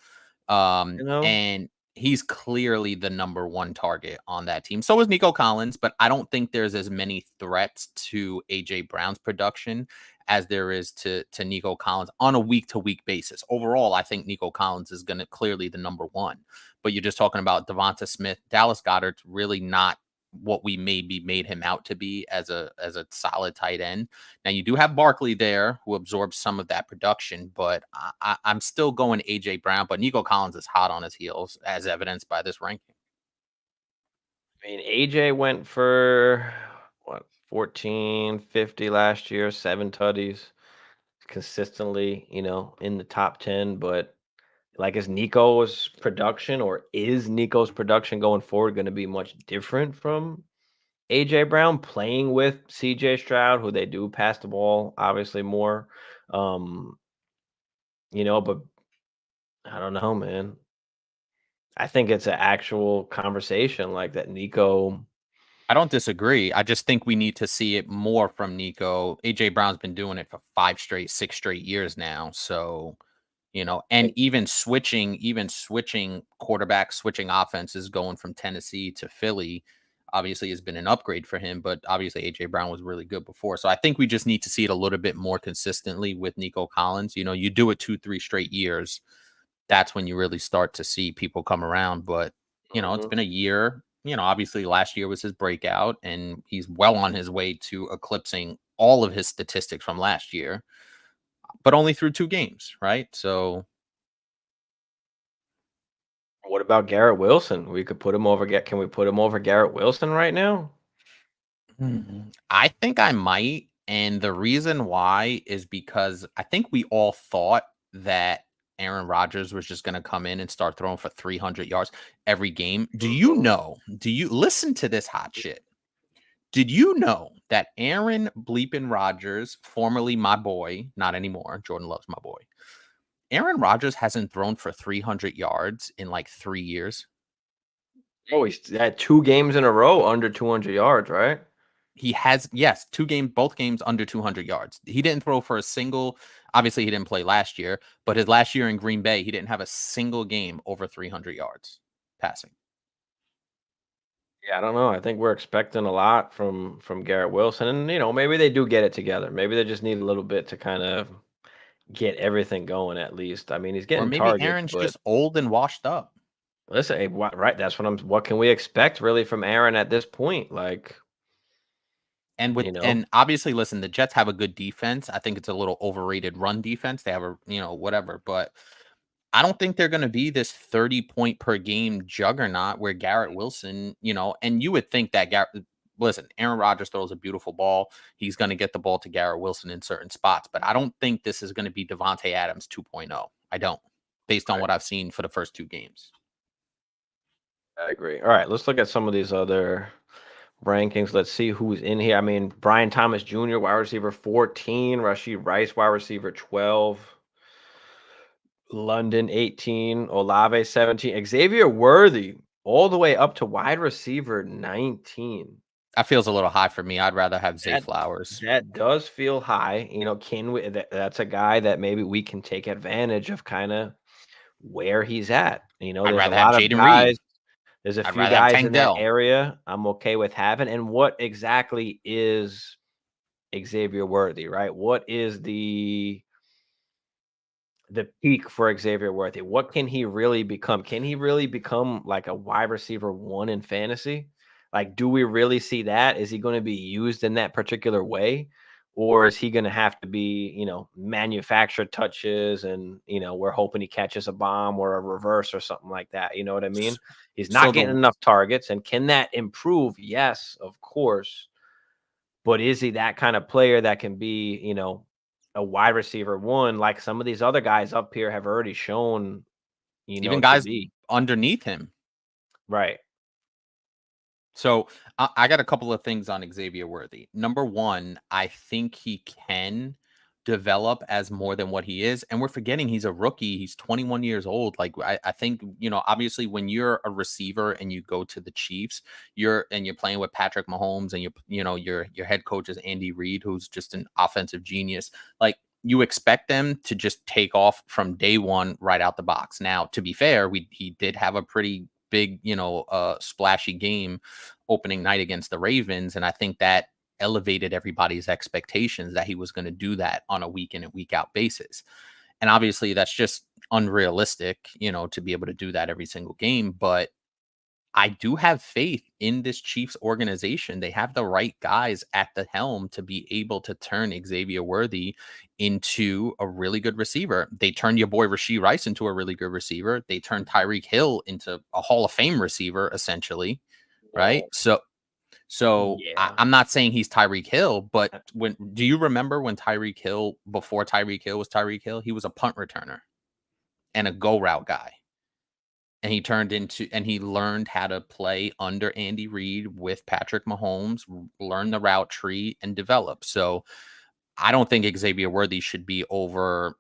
you know, And he's clearly the number one target on that team. So is Nico Collins, but I don't think there's as many threats to AJ Brown's production as there is to Nico Collins on a week to week basis. Overall, I think Nico Collins is going to clearly the number one. But you're just talking about Devonta Smith, Dallas Goedert's really not what we maybe made him out to be as a solid tight end. Now you do have Barkley there who absorbs some of that production, but I'm still going AJ Brown. But Nico Collins is hot on his heels, as evidenced by this ranking. I mean, AJ went for what, 1450 last year, 7 tutties, consistently, in the top 10. But like, is Nico's production going forward going to be much different from AJ Brown playing with CJ Stroud, who they do pass the ball obviously more? Um, but I don't know, man. I think it's an actual conversation like that. Nico, I don't disagree. I just think we need to see it more from Nico. AJ Brown's been doing it for 6 straight years now. So, and like, even switching quarterback, switching offenses, going from Tennessee to Philly, obviously has been an upgrade for him. But obviously, AJ Brown was really good before. So I think we just need to see it a little bit more consistently with Nico Collins. You do it 2, 3 straight years, that's when you really start to see people come around. But, it's mhm. been a year. Obviously last year was his breakout, and he's well on his way to eclipsing all of his statistics from last year, but only through 2 games, right? So What about Garrett Wilson? We could put him over. Can we put him over Garrett Wilson right now? I think I might. And the reason why is because I think we all thought that Aaron Rodgers was just going to come in and start throwing for 300 yards every game. Mhm. Do you listen to this hot shit? Did you know that Aaron Bleepin Rodgers, formerly my boy, not anymore, Jordan loves my boy, Aaron Rodgers hasn't thrown for 300 yards in like 3 years? Oh, he's had 2 games in a row under 200 yards, right? He has, yes, both games under 200 yards. He didn't throw for a single, obviously, he didn't play last year, but his last year in Green Bay, he didn't have a single game over 300 yards passing. Yeah, I don't know. I think we're expecting a lot from Garrett Wilson, and maybe they do get it together. Maybe they just need a little bit to kind of get everything going. At least, I mean, he's Or getting maybe targets, Aaron's but just old and washed up. listen, hey, right? That's what I'm. What can we expect really from Aaron at this point? Like, And obviously, listen, the Jets have a good defense. I think it's a little overrated run defense. They have whatever, but I don't think they're going to be this 30-point per game juggernaut where Garrett Wilson, and you would think that listen, Aaron Rodgers throws a beautiful ball. He's going to get the ball to Garrett Wilson in certain spots, but I don't think this is going to be Devontae Adams 2.0. I don't, based on right, what I've seen for the first 2 games. I agree. All right, let's look at some of these other rankings. Let's see who's in here. I mean, Brian Thomas Jr., wide receiver 14, Rashid Rice, wide receiver 12, London 18, Olave 17, Xavier Worthy all the way up to wide receiver 19. That feels a little high for me. I'd rather have Zay That Flowers. that does feel high. Can we that's a guy that maybe we can take advantage of kind of where he's at. I'd There's a rather have lot of Jaden guys. Reed. There's a I'd few rather have guys in Tank that Dell. area I'm okay with having. And what exactly is Xavier Worthy, right? What is the peak for Xavier Worthy? What can he really become? Can he really become like a wide receiver 1 in fantasy? Like, do we really see that? Is he going to be used in that particular way? Or is he going to have to be, manufactured touches and, we're hoping he catches a bomb or a reverse or something like that. You know what I mean? He's So not getting the enough targets. And can that improve? Yes, of course. But is he that kind of player that can be, a wide receiver 1 like some of these other guys up here have already shown, even to guys be? underneath him. Right. So I got a couple of things on Xavier Worthy. Number one, I think he can develop as more than what he is. And we're forgetting he's a rookie. He's 21 years old. Like I think, obviously when you're a receiver and you go to the Chiefs, you're playing with Patrick Mahomes and your head coach is Andy Reid, who's just an offensive genius. Like, you expect them to just take off from day one right out the box. Now, to be fair, he did have a pretty big, splashy game opening night against the Ravens. And I think that elevated everybody's expectations that he was going to do that on a week in and week out basis. And obviously that's just unrealistic, to be able to do that every single game. But I do have faith in this Chiefs organization. They have the right guys at the helm to be able to turn Xavier Worthy into a really good receiver. They turned your boy Rashid Rice into a really good receiver. They turned Tyreek Hill into a Hall of Fame receiver, essentially. Right. Well, So Yeah. I'm not saying he's Tyreek Hill, but do you remember when Tyreek Hill, before Tyreek Hill was Tyreek Hill, he was a punt returner and a go route guy. And he learned how to play under Andy Reid with Patrick Mahomes, learn the route tree and develop. So I don't think Xavier Worthy should be over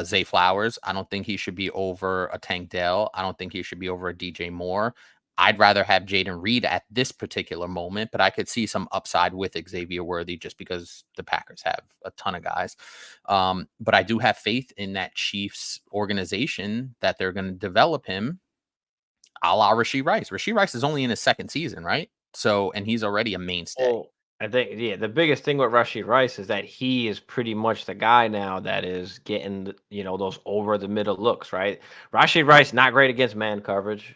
Zay Flowers. I don't think he should be over a Tank Dell. I don't think he should be over a DJ Moore. I'd rather have Jaden Reed at this particular moment, but I could see some upside with Xavier Worthy just because the Packers have a ton of guys. But I do have faith in that Chiefs organization that they're going to develop him a la Rashee Rice. Rashee Rice is only in his second season, right? So, and he's already a mainstay. Well, I think the biggest thing with Rashee Rice is that he is pretty much the guy now that is getting those over the middle looks, right? Rashee Rice not great against man coverage,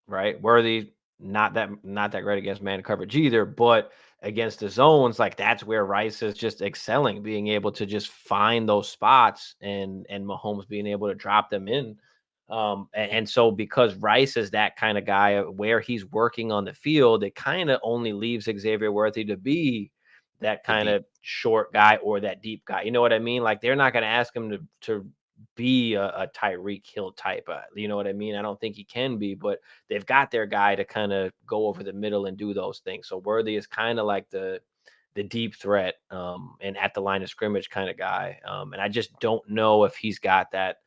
right? Worthy not that great against man coverage either, but against the zones, like that's where Rice is just excelling, being able to just find those spots and Mahomes being able to drop them in. And so because Rice is that kind of guy where he's working on the field, it kind of only leaves Xavier Worthy to be that The kind deep. of short guy or that deep guy. You know what I mean? Like they're not going to ask him to be a Tyreek Hill type. You know what I mean? I don't think he can be, but they've got their guy to kind of go over the middle and do those things. So Worthy is kind of like the deep threat and at the line of scrimmage kind of guy. And I just don't know if he's got that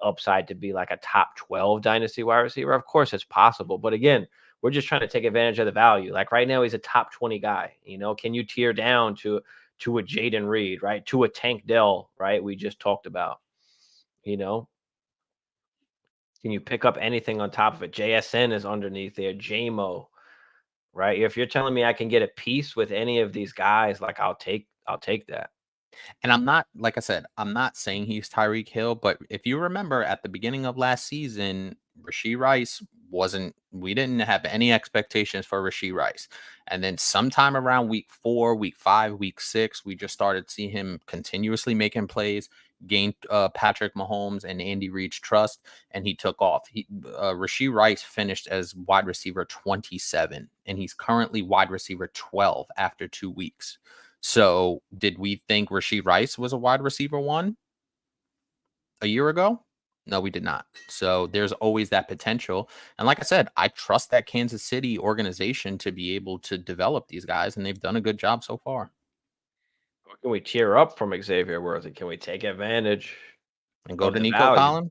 upside to be like a top 12 dynasty wide receiver. Of course, it's possible, but again, we're just trying to take advantage of the value. Like right now, he's a top 20 guy. Can you tear down to a Jaden Reed, right? To a Tank Dell, right? We just talked about. You know, can you pick up anything on top of it? JSN is underneath there. JMO, right? If you're telling me I can get a piece with any of these guys, like I'll take that. And I'm not, like I said, I'm not saying he's Tyreek Hill, but if you remember at the beginning of last season, Rashee Rice we didn't have any expectations for Rashee Rice. And then sometime around week 4, week 5, week 6, we just started seeing him continuously making plays, gain Patrick Mahomes and Andy Reid's trust, and he took off. Rashee Rice finished as wide receiver 27, and he's currently wide receiver 12 after 2 weeks. So, did we think Rashee Rice was a wide receiver 1 a year ago? No, we did not. So, there's always that potential. And like I said, I trust that Kansas City organization to be able to develop these guys, and they've done a good job so far. Or can we tear up from Xavier Worthy? Can we take advantage And go of to the Nico value? Collins.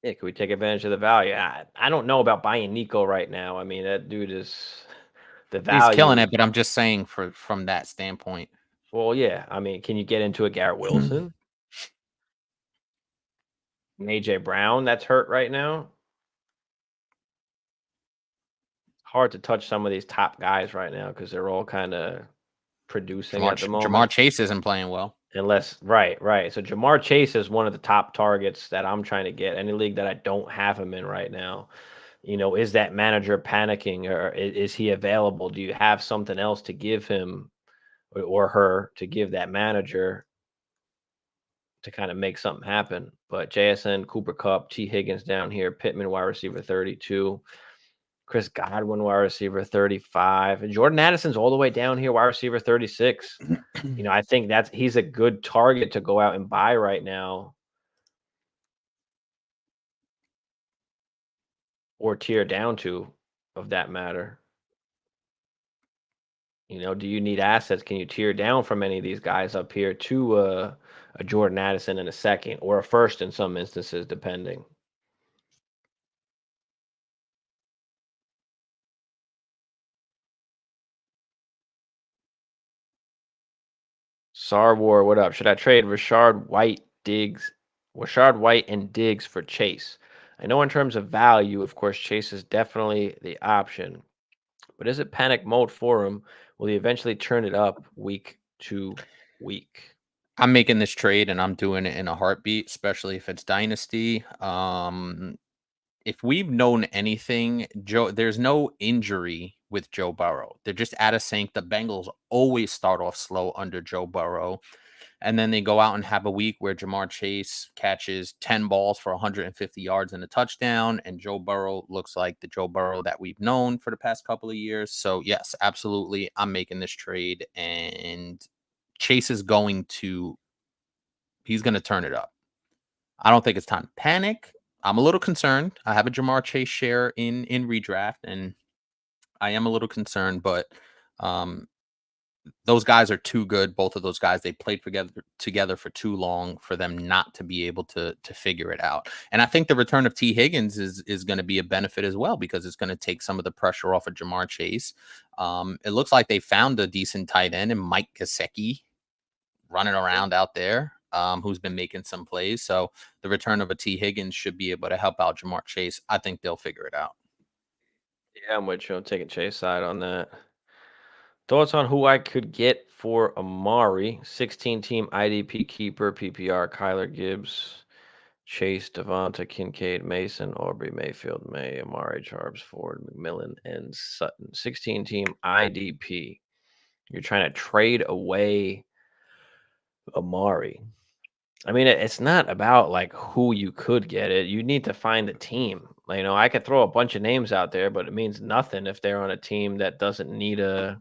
Yeah, can we take advantage of the value? I don't know about buying Nico right now. I mean, that dude is the He's killing value. it, but I'm just saying from that standpoint. Well, yeah. I mean, can you get into a Garrett Wilson? AJ Brown that's hurt right now. Hard to touch some of these top guys right now because they're all kind of producing at the Jamar moment. Chase isn't playing well. Unless right. So Jamar Chase is one of the top targets that I'm trying to get. Any league that I don't have him in right now. Is that manager panicking or is he available? Do you have something else to give him or her to give that manager to kind of make something happen? But JSN, Cooper Kupp, T. Higgins down here, Pittman, wide receiver 32. Chris Godwin, wide receiver 35. And Jordan Addison's all the way down here, wide receiver 36. I think he's a good target to go out and buy right now or tear down to, of that matter. Do you need assets? Can you tear down from any of these guys up here to a Jordan Addison in a second or a first in some instances, depending? Sarwar, what up? Should I trade Rashard White and Diggs for Chase? I know in terms of value, of course, Chase is definitely the option. But is it panic mode for him? Will he eventually turn it up week to week? I'm making this trade and I'm doing it in a heartbeat, especially if it's dynasty. If we've known anything, there's no injury with Joe Burrow. They're just out of sync. The Bengals always start off slow under Joe Burrow. And then they go out and have a week where Jamar Chase catches 10 balls for 150 yards and a touchdown. And Joe Burrow looks like the Joe Burrow that we've known for the past couple of years. So, yes, absolutely. I'm making this trade. And Chase is he's going to turn it up. I don't think it's time to panic. I'm a little concerned. I have a Jamar Chase share in redraft, and I am a little concerned, but um, those guys are too good. Both of those guys, they played together for too long for them not to be able to figure it out. And I think the return of T. Higgins is going to be a benefit as well, because it's going to take some of the pressure off of Jamar Chase. It looks like they found a decent tight end in Mike Gesicki running around out there, who's been making some plays. So the return of a T. Higgins should be able to help out Jamar Chase. I think they'll figure it out. Yeah, I'm with you. I'm taking Chase side on that. Thoughts on who I could get for Amari? 16-team IDP keeper, PPR, Kyler Gibbs, Chase, Devonta, Kincaid, Mason, Aubrey, Mayfield, May, Amari, Charbs, Ford, McMillan, and Sutton. 16-team IDP. You're trying to trade away Amari. I mean, it's not about like who you could get it. You need to find a team. Like, I could throw a bunch of names out there, but it means nothing if they're on a team that doesn't need a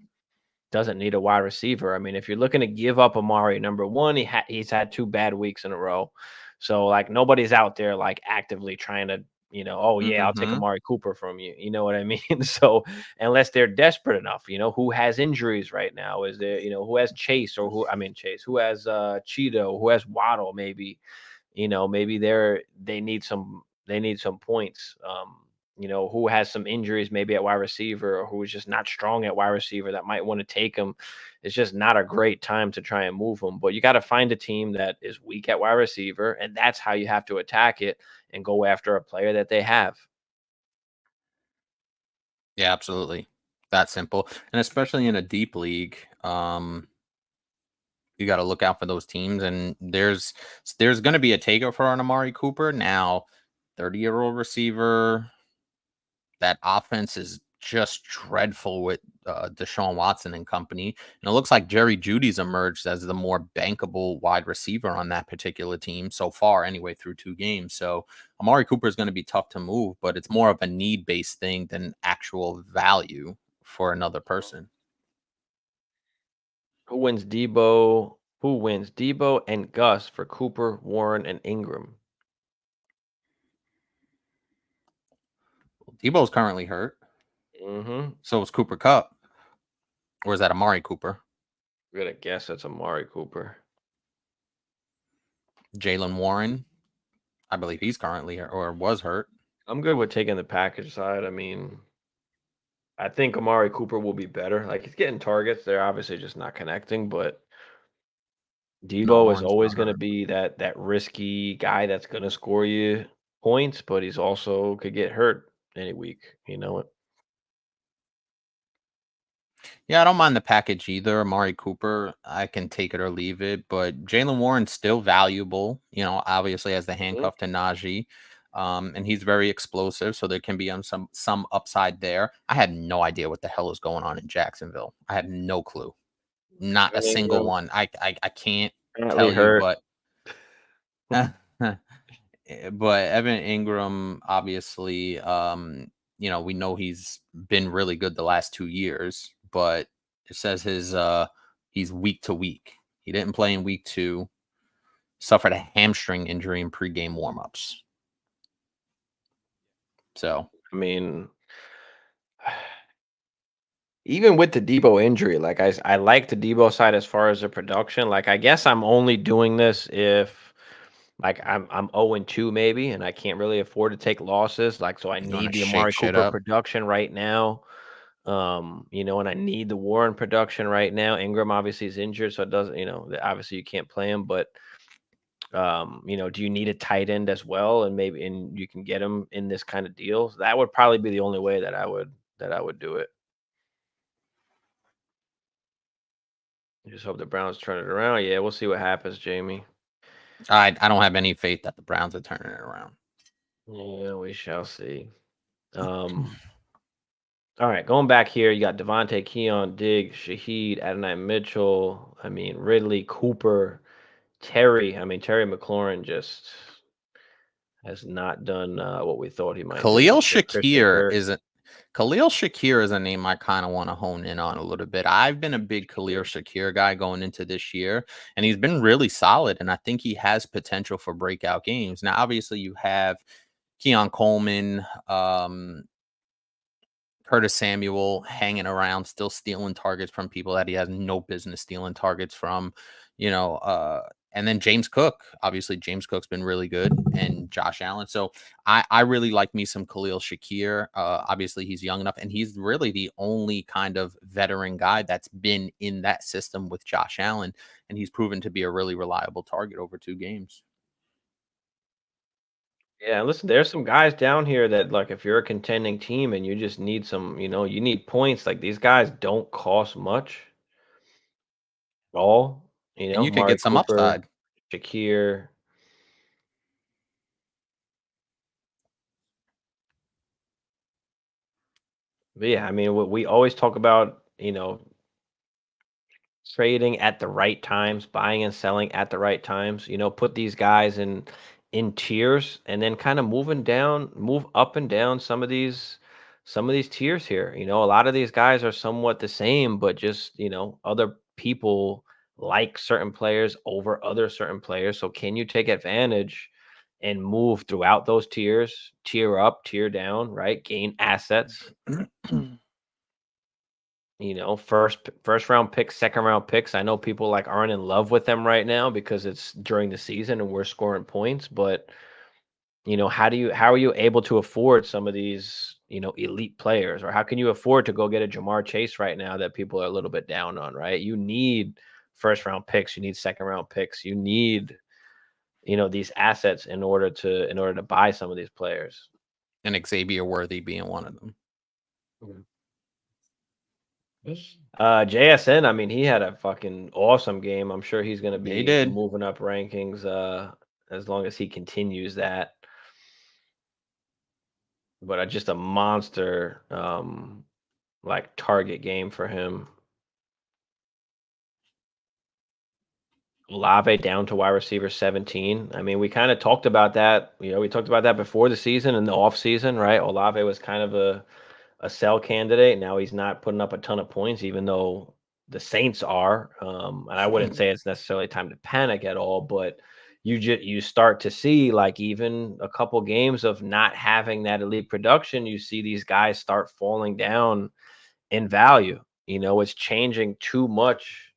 wide receiver. I mean, if you're looking to give up Amari, number one, he's had 2 bad weeks in a row. So like nobody's out there like actively trying to, oh yeah, I'll take Mm-hmm. Amari Cooper from you. You know what I mean? So unless they're desperate enough, who has injuries right now? Is there, who has Chase or Chase, who has Cheeto, who has Waddle, maybe, maybe they need some points. Who has some injuries maybe at wide receiver, or who is just not strong at wide receiver that might want to take him. It's just not a great time to try and move him. But you got to find a team that is weak at wide receiver, and that's how you have to attack it and go after a player that they have. Yeah, absolutely. That simple. And especially in a deep league, you got to look out for those teams. And there's going to be a takeover for an Amari Cooper. Now, 30-year-old receiver, that offense is just dreadful with Deshaun Watson and company. And it looks like Jerry Judy's emerged as the more bankable wide receiver on that particular team so far, anyway, through 2 games. So Amari Cooper is going to be tough to move, but it's more of a need-based thing than actual value for another person. Who wins Debo? Who wins Debo and Gus for Cooper, Warren, and Ingram? Debo's currently hurt. Mm-hmm. So is Cooper Kupp. Or is that Amari Cooper? I'm gonna guess that's Amari Cooper. Jalen Warren, I believe he's currently or was hurt. I'm good with taking the package side. I mean, I think Amari Cooper will be better. Like he's getting targets. They're obviously just not connecting, but No, Debo is Warren's always not going to hurt. be that risky guy that's going to score you points, but he's also could get hurt any week. You know it. Yeah, I don't mind the package either. Amari Cooper, I can take it or leave it, but Jalen Warren's still valuable, obviously as the Mhm. handcuff to Najee. And he's very explosive, so there can be some upside there. I had no idea what the hell is going on in Jacksonville. I had no clue. Not a Evan single Ingram one. I can't apparently tell you, hurt. but but Evan Ingram, obviously, we know he's been really good the last 2 years, but it says he's week to week. He didn't play in week 2, suffered a hamstring injury in pregame warmups. So I mean, even with the Debo injury, like I like the Debo side as far as the production. Like I guess I'm only doing this if like I'm 0-2 maybe, and I can't really afford to take losses. Like so, I you want need to the shake Amari shit Cooper up. production right now. And I need the Warren production right now. Ingram obviously is injured, so it doesn't. Obviously you can't play him, but do you need a tight end as well? And maybe you can get him in this kind of deal. That would probably be the only way that I would do it. Just hope the Browns turn it around. Yeah, we'll see what happens, Jamie. I don't have any faith that the Browns are turning it around. Yeah, we shall see. Um, all right, going back here, you got Devontae, Keon, Diggs, Shaheed, Adonai Mitchell. I mean, Ridley, Cooper, Terry, I mean, Terry McLaurin just has not done what we thought he might do. Khalil You got Christian Shakir Kirk. isn't. Khalil Shakir is a name I kind of want to hone in on a little bit. I've been a big Khalil Shakir guy going into this year, and he's been really solid. And I think he has potential for breakout games. Now, obviously, you have Keon Coleman, Curtis Samuel hanging around, still stealing targets from people that he has no business stealing targets from, you know, and then James Cook. Obviously, James Cook's been really good, and Josh Allen. So I really like me some Khalil Shakir. Obviously, he's young enough, and he's really the only kind of veteran guy that's been in that system with Josh Allen, and he's proven to be a really reliable target over 2 games. Yeah, listen, there's some guys down here that like if you're a contending team and you just need some, you need points, like these guys don't cost much at all. And you could Mari get some Cooper, upside. Shakir. But yeah, I mean, what we always talk about, trading at the right times, buying and selling at the right times, put these guys in tiers and then kind of move up and down some of these tiers here. A lot of these guys are somewhat the same, but just, other people like certain players over other certain players. So can you take advantage and move throughout those tiers, tier up, tier down, right? Gain assets. First round picks, second round picks. I know people like aren't in love with them right now because it's during the season and we're scoring points, but how are you able to afford some of these, elite players? Or how can you afford to go get a Jamar Chase right now that people are a little bit down on, right? You need first round picks, you need second round picks, you need, these assets in order to buy some of these players. And Xavier Worthy being one of them. JSN, I mean, he had a fucking awesome game. I'm sure he's going to Yeah, he be did. moving up rankings as long as he continues that. But just a monster like target game for him. Olave down to wide receiver 17. I mean, we kind of talked about that. We talked about that before the season and the off season, right? Olave was kind of a sell candidate. Now he's not putting up a ton of points, even though the Saints are. And I wouldn't say it's necessarily time to panic at all, but you start to see like even a couple games of not having that elite production, you see these guys start falling down in value. It's changing too much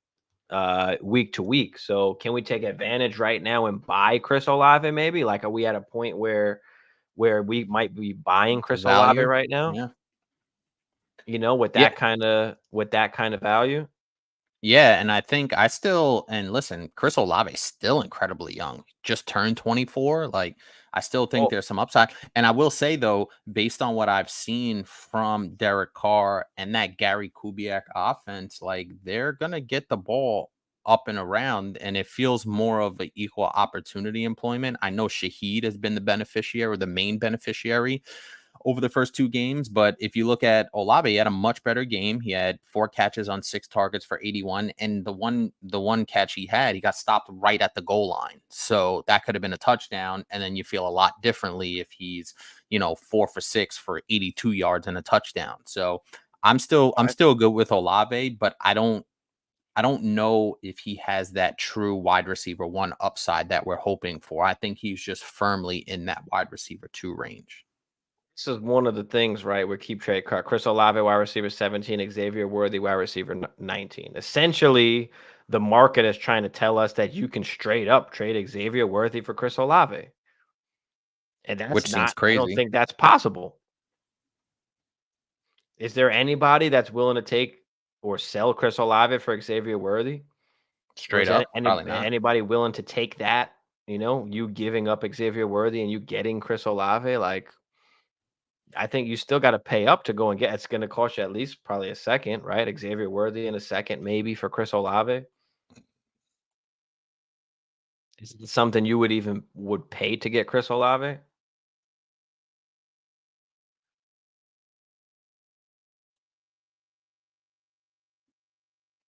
week to week. So can we take advantage right now and buy Chris Olave maybe? Like are we at a point where we might be buying Chris Olave Value. right now? Yeah. With Yeah. that kind of value. Yeah, and I think I still and listen, Chris Olave is still incredibly young. Just turned 24. Like I still think Oh, there's some upside. And I will say though, based on what I've seen from Derek Carr and that Gary Kubiak offense, like they're gonna get the ball up and around, and it feels more of an equal opportunity employment. I know Shaheed has been the beneficiary, the main beneficiary over the first 2 games. But if you look at Olave, he had a much better game. He had 4 catches on 6 targets for 81. And the one catch he had, he got stopped right at the goal line. So that could have been a touchdown. And then you feel a lot differently if he's, 4 for 6 for 82 yards and a touchdown. So I'm I still good with Olave, but I don't know if he has that true wide receiver 1 upside that we're hoping for. I think he's just firmly in that wide receiver 2 range. This is one of the things, right? We keep trade cut. Chris Olave, wide receiver 17, Xavier Worthy, wide receiver 19. Essentially, the market is trying to tell us that you can straight up trade Xavier Worthy for Chris Olave. And that's Which seems not, I don't crazy. think that's possible. Is there anybody that's willing to take or sell Chris Olave for Xavier Worthy? Or Straight is that up, probably not. anybody willing to take that? You giving up Xavier Worthy and you getting Chris Olave? Like, I think you still got to pay up to go and get. It's going to cost you at least probably a second, right? Xavier Worthy in a second, maybe for Chris Olave. Is it something you would pay to get Chris Olave?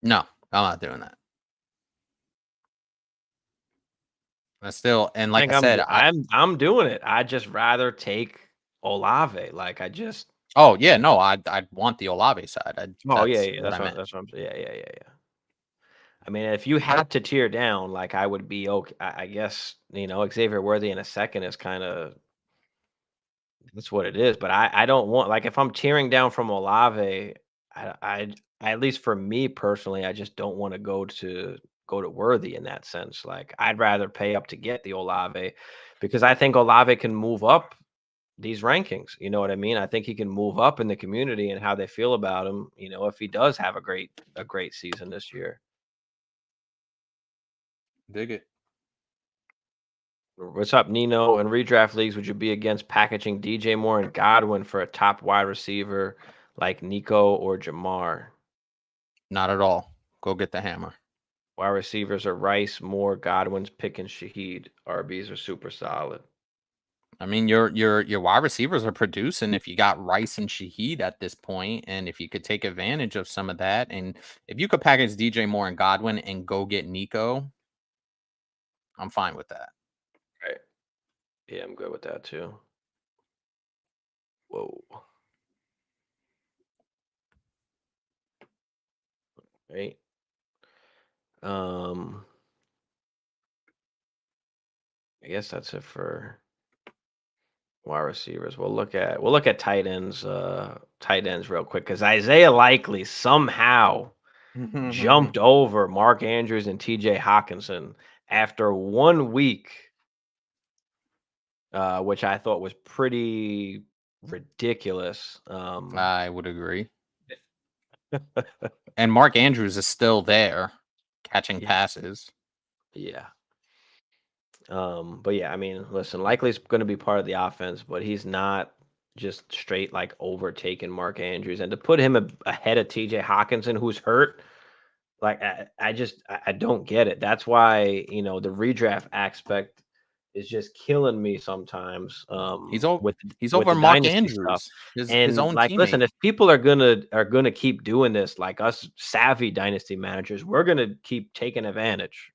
No, I'm not doing that. Still, and I like think I said, I'm doing it. I just rather take Olave. Like I just oh yeah, no, I want the Olave side. oh yeah, That's yeah. what I meant. That's what I'm yeah, yeah, yeah, yeah. I mean, if you had to tear down, like I would be okay. I guess, Xavier Worthy in a second is kind of that's what it is. But I don't want like if I'm tearing down from Olave, at least for me personally, I just don't want to go to Worthy in that sense. Like I'd rather pay up to get the Olave because I think Olave can move up these rankings. You know what I mean? I think he can move up in the community and how they feel about him, if he does have a great season this year. Dig it. What's up, Nino? In redraft leagues, would you be against packaging DJ Moore and Godwin for a top wide receiver like Nico or Jamar? Not at all. Go get the hammer. Wide receivers are Rice, Moore, Godwin's, Pick, and Shaheed. RBs are super solid. I mean, your wide receivers are producing if you got Rice and Shaheed at this point, and if you could take advantage of some of that, and if you could package DJ Moore and Godwin and go get Nico, I'm fine with that. Right. Yeah, I'm good with that too. Whoa. Right. Um, I guess that's it for wide receivers. We'll look at tight ends real quick because Isaiah Likely somehow jumped over Mark Andrews and TJ Hawkinson after 1 week, which I thought was pretty ridiculous. I would agree. And Mark Andrews is still there catching Yeah. passes. Yeah. But yeah, I mean, listen, Likely's going to be part of the offense, but he's not just straight like overtaking Mark Andrews, and to put him ahead of TJ Hawkinson, who's hurt. Like I don't get it. That's why the redraft aspect is just killing me sometimes. He's over. With He's with over the Mark dynasty stuff. Andrews, his And own like, listen, teammate. if people are gonna keep doing this, like us savvy dynasty managers, we're gonna keep taking advantage,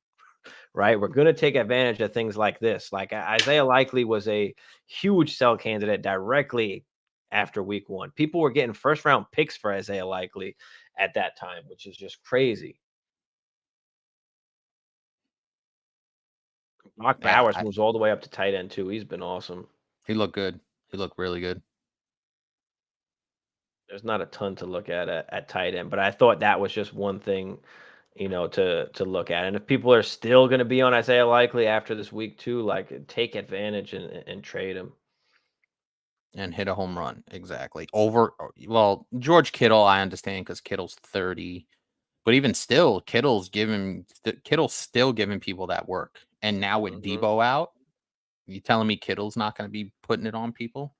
right? We're gonna take advantage of things like this. Like Isaiah Likely was a huge sell candidate directly after week 1. People were getting first round picks for Isaiah Likely at that time, which is just crazy. Brock Yeah, Bowers moves all the way up to tight end too. He's been awesome. he looked good. He looked really good. There's not a ton to look at tight end, but I thought that was just one thing, to look at. And if people are still going to be on Isaiah Likely after this week 2, like take advantage and trade him. And hit a home run. Exactly. Well, George Kittle, I understand because Kittle's 30. But even still, Kittle's still giving people that work. And now with Hmm. Debo out, you telling me Kittle's not going to be putting it on people?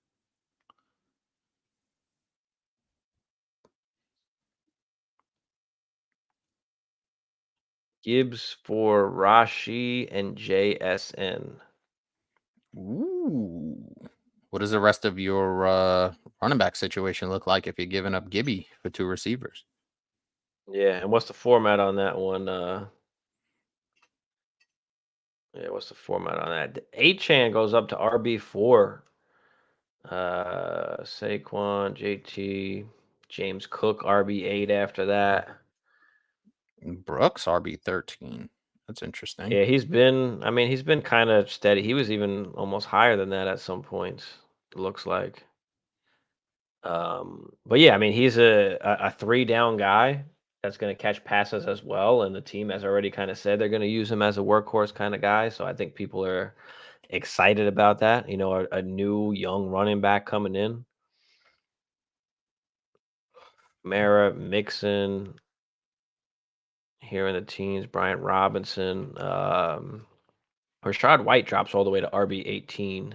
Gibbs for Rashi and JSN. Ooh. What does the rest of your running back situation look like if you're giving up Gibby for 2 receivers? Yeah, and what's the format on that one? Yeah, what's the format on that? Chan goes up to RB4. Saquon, JT, James Cook, RB8 after that. Brooks, RB13. That's interesting. Yeah, I mean, he's been kind of steady. He was even almost higher than that at some points, it looks like. But yeah, I mean, he's a 3 down guy that's going to catch passes as well. And the team has already kind of said they're going to use him as a workhorse kind of guy. So I think people are excited about that. A new young running back coming in. Mara, Mixon, here in the teens, Bryant Robinson. Rashad White drops all the way to RB18.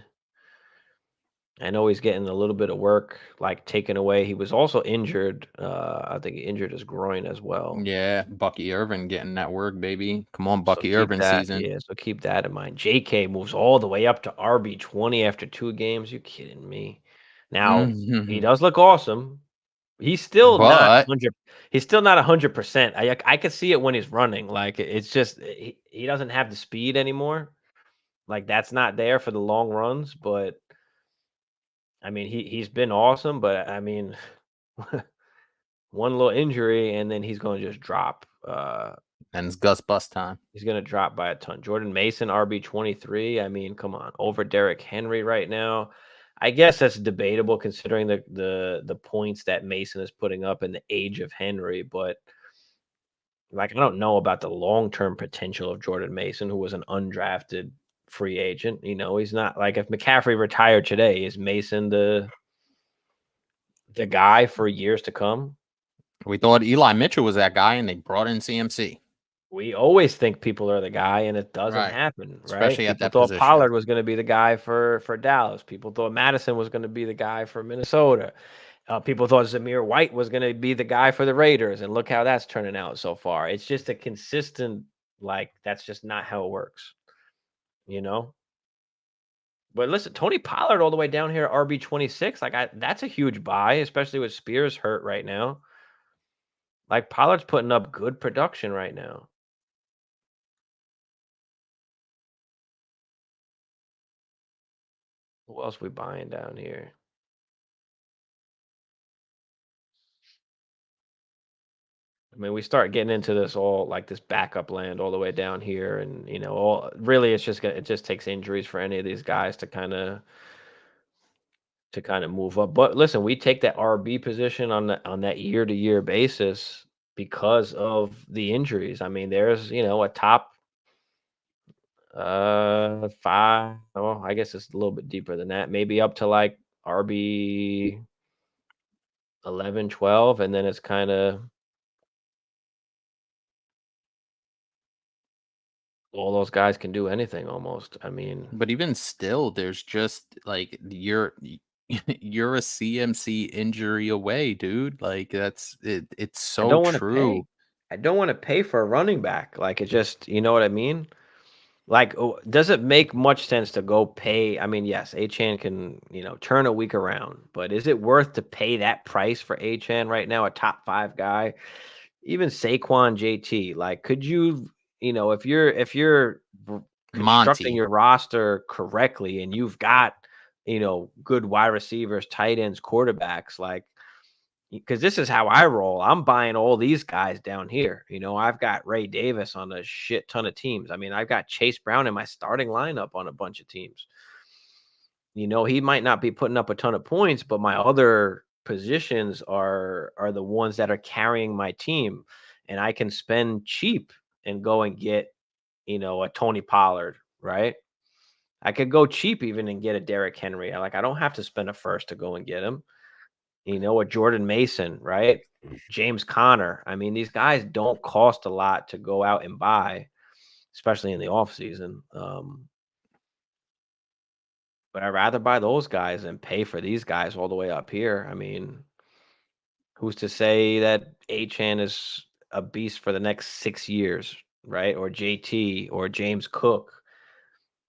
I know he's getting a little bit of work, like taken away. He was also injured. I think he injured his groin as well. Yeah, Bucky Irvin getting that work, baby. Come on, So Bucky keep Irvin that, season. yeah. So keep that in mind. JK moves all the way up to RB20 after 2 games. You kidding me? Now he Mhm. does look awesome. He's still not But 100. He's still not 100%. I could see it when he's running. Like it's just he doesn't have the speed anymore. Like that's not there for the long runs, but I mean he's been awesome, but I mean one little injury and then he's going to just drop. And it's Gus Bus time. He's going to drop by a ton. Jordan Mason RB23. I mean, come on, over Derrick Henry right now. I guess that's debatable considering the points that Mason is putting up and the age of Henry, but like I don't know about the long-term potential of Jordan Mason, who was an undrafted free agent. He's not like if McCaffrey retired today, is Mason the guy for years to come? We thought Eli Mitchell was that guy, and they brought in CMC. We always think people are the guy, and it doesn't Right. happen, right? Especially at People that thought position. Pollard was going to be the guy for Dallas. People thought Madison was going to be the guy for Minnesota. People thought Zamir White was going to be the guy for the Raiders, and look how that's turning out so far. It's just a consistent, like that's just not how it works, you know. But listen, Tony Pollard all the way down here, RB26, that's a huge buy, especially with Spears hurt right now. Like Pollard's putting up good production right now. Who else we buying down here? I mean, we start getting into this all like this backup land all the way down here, and all really it just takes injuries for any of these guys to kind of move up. But listen, we take that RB position on that year to year basis because of the injuries. I mean, there's a top five. Oh, I guess it's a little bit deeper than that. Maybe up to like RB 11, 12, and then it's kind of all those guys can do anything almost. I mean, But even still, there's just like you're a CMC injury away, dude. Like that's it. It's I so don't want to pay. true. I don't want to pay for a running back. Like it just, you know what I mean? Like, does it make much sense to go pay? I mean, yes, Achan can, turn a week around, but is it worth to pay that price for Achan right now, a top 5 guy? Even Saquon JT, like, could you, if you're constructing Monty. your roster correctly and you've got, good wide receivers, tight ends, quarterbacks, like because this is how I roll. I'm buying all these guys down here. I've got Ray Davis on a shit ton of teams. I mean, I've got Chase Brown in my starting lineup on a bunch of teams. He might not be putting up a ton of points, but my other positions are the ones that are carrying my team, and I can spend cheap and go and get, a Tony Pollard, right? I could go cheap even and get a Derrick Henry. I don't have to spend a first to go and get him. A Jordan Mason, right? James Conner. I mean, these guys don't cost a lot to go out and buy, especially in the offseason. But I'd rather buy those guys than pay for these guys all the way up here. I mean, who's to say that Achan is a beast for the next 6 years, right? Or JT or James Cook.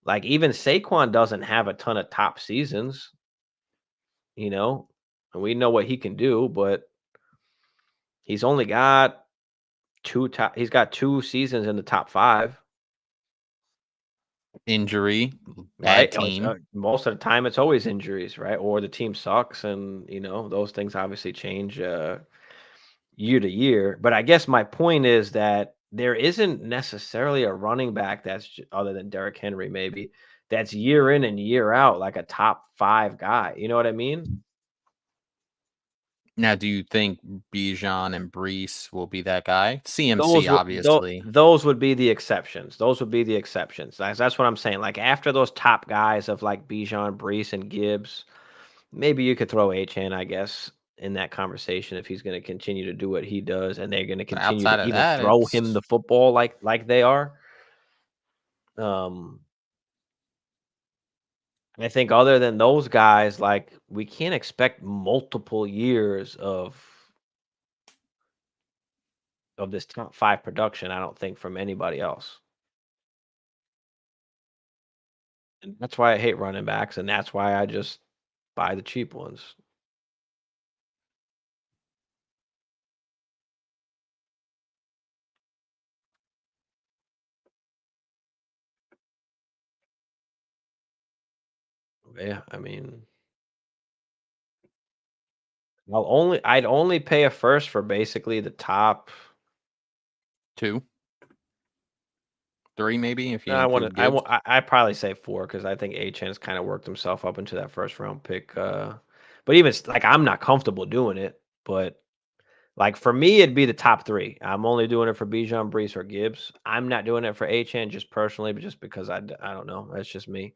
Like even Saquon doesn't have a ton of top seasons, you know, and we know what he can do, but he's only got he's got 2 seasons in the top 5, Injury, bad right? team. Most of the time it's always injuries, right? Or the team sucks and, those things obviously change year to year. But I guess my point is that there isn't necessarily a running back other than Derrick Henry maybe that's year in and year out like a top 5 guy. You know what I mean? Now, do you think Bijan and Brees will be that guy? CMC, Those would obviously. those would be the exceptions. Those would be the exceptions. That's what I'm saying. Like after those top guys of like Bijan, Brees, and Gibbs, maybe you could throw Achan, I guess, in that conversation if he's going to continue to do what he does, and they're going to But continue outside to of even that, throw him it's the football like they are. Um, I think other than those guys, like we can't expect multiple years of this top 5 production. I don't think from anybody else. And that's why I hate running backs, and that's why I just buy the cheap ones. Yeah, I mean, I'd only pay a first for basically the top. 2, 3, maybe if you I want include to. Gibbs. I probably say 4 because I think Achan's kind of worked himself up into that first round pick. But even like I'm not comfortable doing it. But like for me, it'd be the top 3. I'm only doing it for Bijan, Brees, or Gibbs. I'm not doing it for Achan just personally, but just because I don't know. That's just me.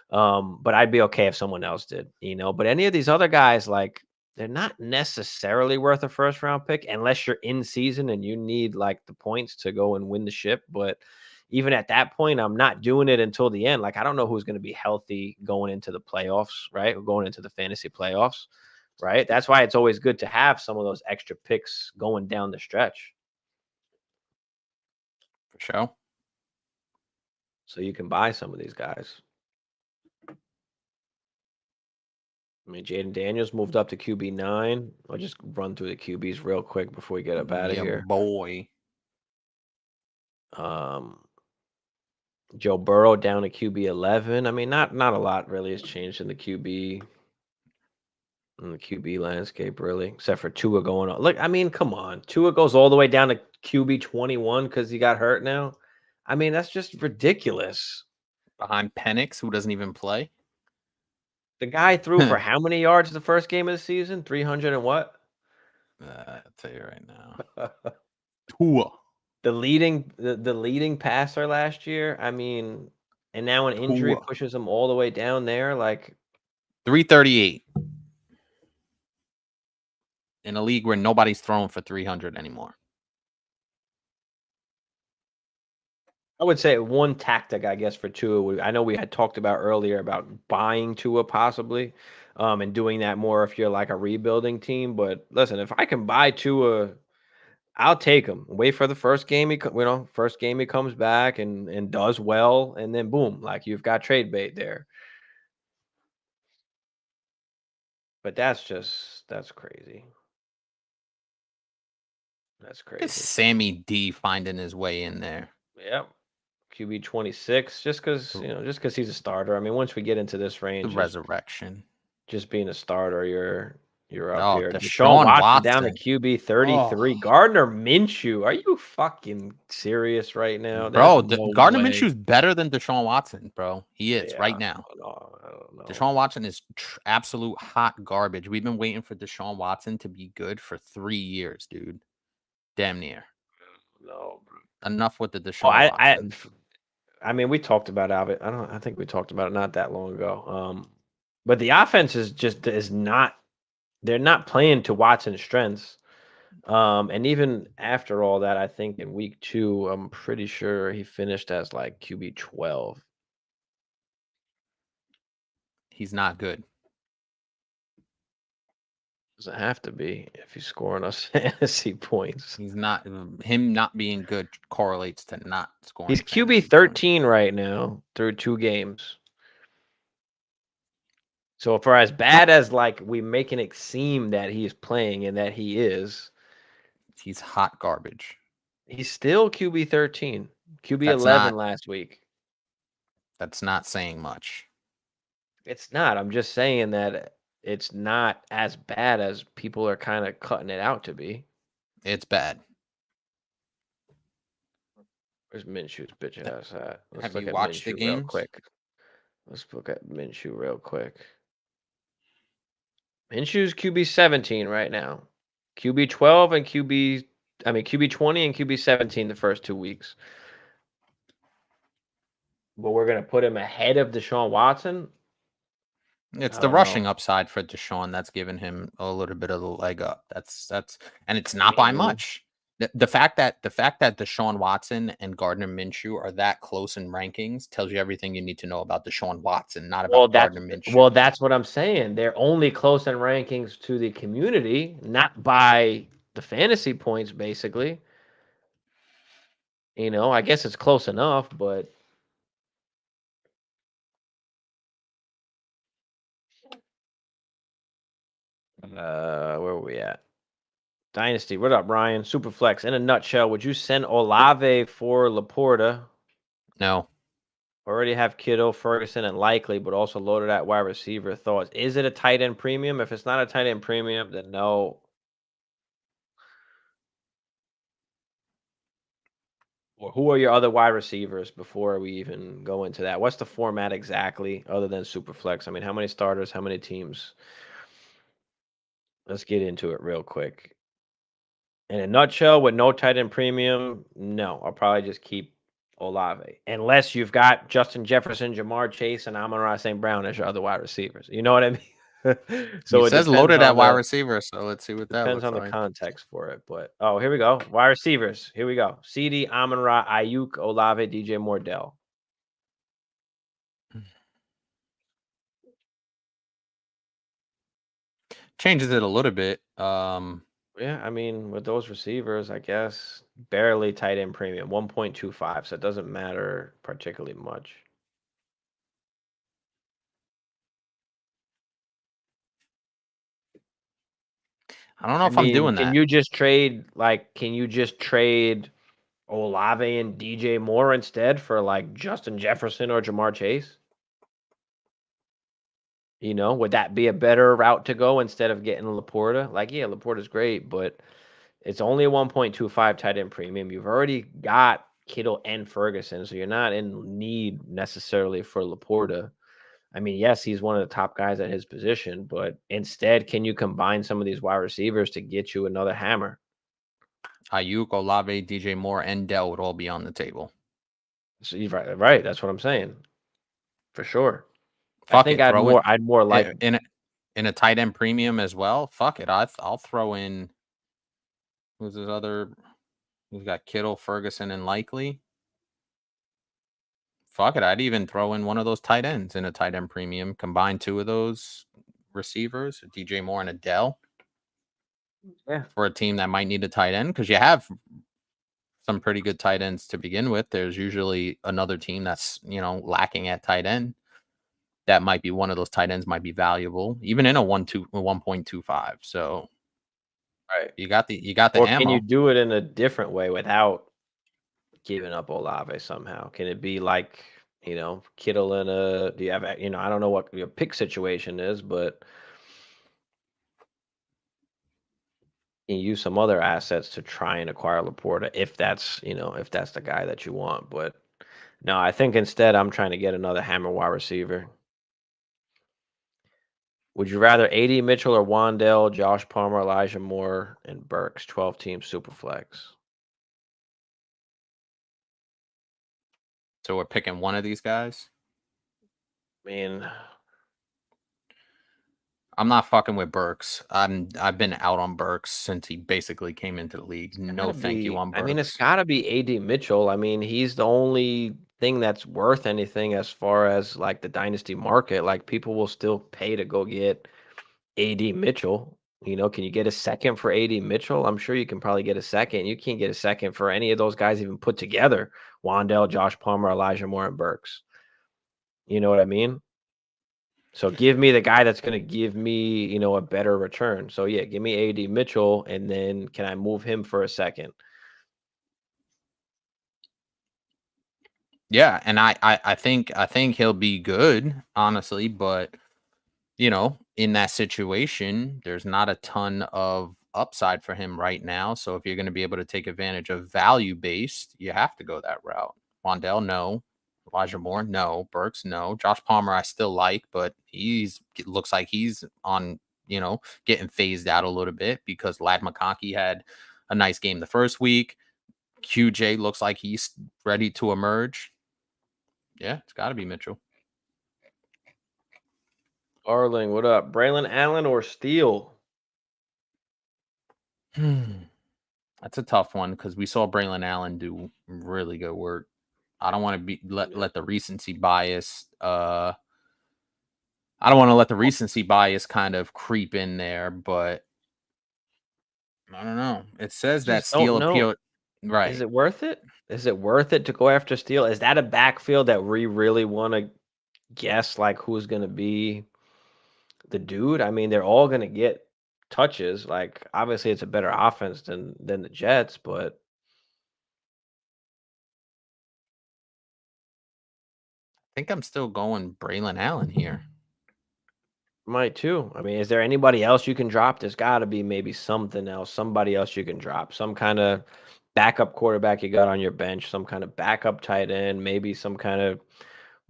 But I'd be okay if someone else did, you know. But any of these other guys, like they're not necessarily worth a first round pick unless you're in season and you need like the points to go and win the ship. But even at that point, I'm not doing it until the end. Like I don't know who's going to be healthy going into the playoffs, right? Or going into the fantasy playoffs, right? That's why it's always good to have some of those extra picks going down the stretch. For sure. So you can buy some of these guys. I mean, Jaden Daniels moved up to QB9. I'll just run through the QBs real quick before we get up out of Yeah, here. boy. Um, Joe Burrow down to QB11. I mean, not a lot really has changed in the QB landscape, really, except for Tua going on. Look, I mean, come on. Tua goes all the way down to QB21 because he got hurt now. I mean, that's just ridiculous. Behind Penix, who doesn't even play. The guy threw for how many yards the first game of the season? 300 and what? I'll tell you right now. Tua. The leading passer last year. I mean, and now an injury Tua. pushes him all the way down there. Like 338. In a league where nobody's throwing for 300 anymore. I would say one tactic, I guess, for Tua. I know we had talked about earlier about buying Tua possibly, and doing that more if you're like a rebuilding team. But listen, if I can buy Tua, I'll take him. Wait for the first game. First game he comes back and does well, and then boom, like you've got trade bait there. But that's crazy. That's Look at crazy. Sammy D finding his way in there. Yep. QB 26, just because he's a starter. I mean, once we get into this The range, resurrection. just being a starter, you're up Oh, here. Deshaun Deshaun Watson down to Watson. QB Oh, 33. Gardner Minshew. Are you fucking serious right now? There's bro, no Gardner way. Minshew's better than Deshaun Watson, bro. He is Yeah, right now. I don't know. Deshaun Watson is absolute hot garbage. We've been waiting for Deshaun Watson to be good for 3 years, dude. Damn near. No, bro. Enough with the Oh, Deshaun Watson. I mean, we talked about it. I think we talked about it not that long ago. But the offense is not. They're not playing to Watson's strengths. And even after all that, I think in week 2, I'm pretty sure he finished as like QB 12. He's not good. Doesn't have to be if he's scoring us fantasy points. He's not. Him not being good correlates to not He's scoring QB fantasy points. 13 right now through 2 games. So for as bad as like we making it seem that he's playing and that he is, He's hot garbage. he's still QB 13, QB That's 11 not. last week. That's not saying much. It's not. I'm just saying that it's not as bad as people are kind of cutting it out to be. It's bad. Where's Minshew's bitch ass at? Let's Have look you at watched the Minshew real games? quick. Let's look at Minshew real quick. Minshew's QB 17 right now. QB 12 and QB 20 and QB 17 the first 2 weeks. But we're gonna put him ahead of Deshaun Watson. It's I the don't know. rushing upside for Deshaun that's given him a little bit of the leg up. And it's I not by mean, much. The fact that Deshaun Watson and Gardner Minshew are that close in rankings tells you everything you need to know about Deshaun Watson, not well, about Gardner Minshew. that's what I'm saying. They're only close in rankings to the community, not by the fantasy points, basically. I guess it's close enough, but where were we at? Dynasty. What up, Ryan? Superflex. In a nutshell, would you send Olave for Laporta? No. Already have Kittle, Ferguson, and Likely, but also loaded at wide receiver. Thoughts? Is it a tight end premium? If it's not a tight end premium, then no. Well, who are your other wide receivers before we even go into that? What's the format exactly other than Superflex? I mean, how many starters, how many teams? Let's get into it real quick. In a nutshell, with no tight end premium, no, I'll probably just keep Olave. Unless you've got Justin Jefferson, Jamar Chase, and Amon-Ra St. Brown as your other wide receivers. You know what I mean? It So it says loaded at wide the receiver, so let's see what that depends looks on the like. context for it. But oh, here we go. Wide receivers. Here we go. CD, Amon-Ra, Ayuk, Olave, DJ Moore, Dell. Changes it a little bit. Yeah, I mean, with those receivers, I guess barely tight end premium, 1.25, so it doesn't matter particularly much. I don't know I if I'm mean, doing can that. you just trade Olave and DJ Moore instead for like Justin Jefferson or Jamar Chase? You know, would that be a better route to go instead of getting Laporta? Like, yeah, Laporta's great, but it's only a 1.25 tight end premium. You've already got Kittle and Ferguson, so you're not in need necessarily for Laporta. I mean, yes, he's one of the top guys at his position, but instead, can you combine some of these wide receivers to get you another hammer? Ayuk, Olave, DJ Moore, and Dell would all be on the table. So you're right, right. That's what I'm saying. For sure. I Fuck think it, throw it I'd more like in a tight end premium as well. Fuck it, I'll throw in who's his other. We've got Kittle, Ferguson, and Likely. Fuck it, I'd even throw in one of those tight ends in a tight end premium. Combine two of those receivers, DJ Moore and Adele, yeah. for a team that might need a tight end because you have some pretty good tight ends to begin with. There's usually another team that's lacking at tight end. That might be one of those tight ends might be valuable, even in a 1.25. So Right. you got the Or can you ammo. do it in a different way without giving up Olave somehow? Can it be like, Kittle in a do you have I don't know what your pick situation is, but you use some other assets to try and acquire Laporta if that's the guy that you want. But no, I think instead I'm trying to get another hammer wide receiver. Would you rather AD Mitchell or Wandell, Josh Palmer, Elijah Moore, and Burks, 12 team superflex? So we're picking one of these guys. I mean, I'm not fucking with Burks. I've been out on Burks since he basically came into the league. No, thank you on it's Burks. gotta be AD Mitchell. I mean, he's the only thing that's worth anything as far as like the dynasty market. Like people will still pay to go get AD Mitchell. Can you get a second for AD Mitchell? I'm sure you can probably get a second. You can't get a second for any of those guys even put together. Wandell, Josh Palmer, Elijah Moore, and Burks. You know what I mean? So give me the guy that's going to give me, a better return. So yeah, give me AD Mitchell, and then can I move him for a second? Yeah, and I think he'll be good, honestly, but in that situation, there's not a ton of upside for him right now. So if you're going to be able to take advantage of value based, you have to go that route. Wandell, no. Elijah Moore, no. Burks, no. Josh Palmer, I still like, but looks like he's on, getting phased out a little bit because Lad McConkey had a nice game the first week. QJ looks like he's ready to emerge. Yeah, it's got to be Mitchell. Arling, what up? Braylon Allen or Steele? That's a tough one because we saw Braylon Allen do really good work. I don't want to let the recency bias. I don't want to let the recency bias kind of creep in there, but I don't know. It says that Just don't Steele know. appeal. Is Right. it worth it? Is it worth it to go after Steele? Is that a backfield that we really want to guess like who's going to be the dude? I mean, they're all going to get touches. Like obviously it's a better offense than the Jets, but think I'm still going Braylon Allen here. Might too. I mean, is there anybody else you can drop? There's got to be maybe something else, somebody else you can drop, some kind of backup quarterback you got on your bench, some kind of backup tight end, maybe some kind of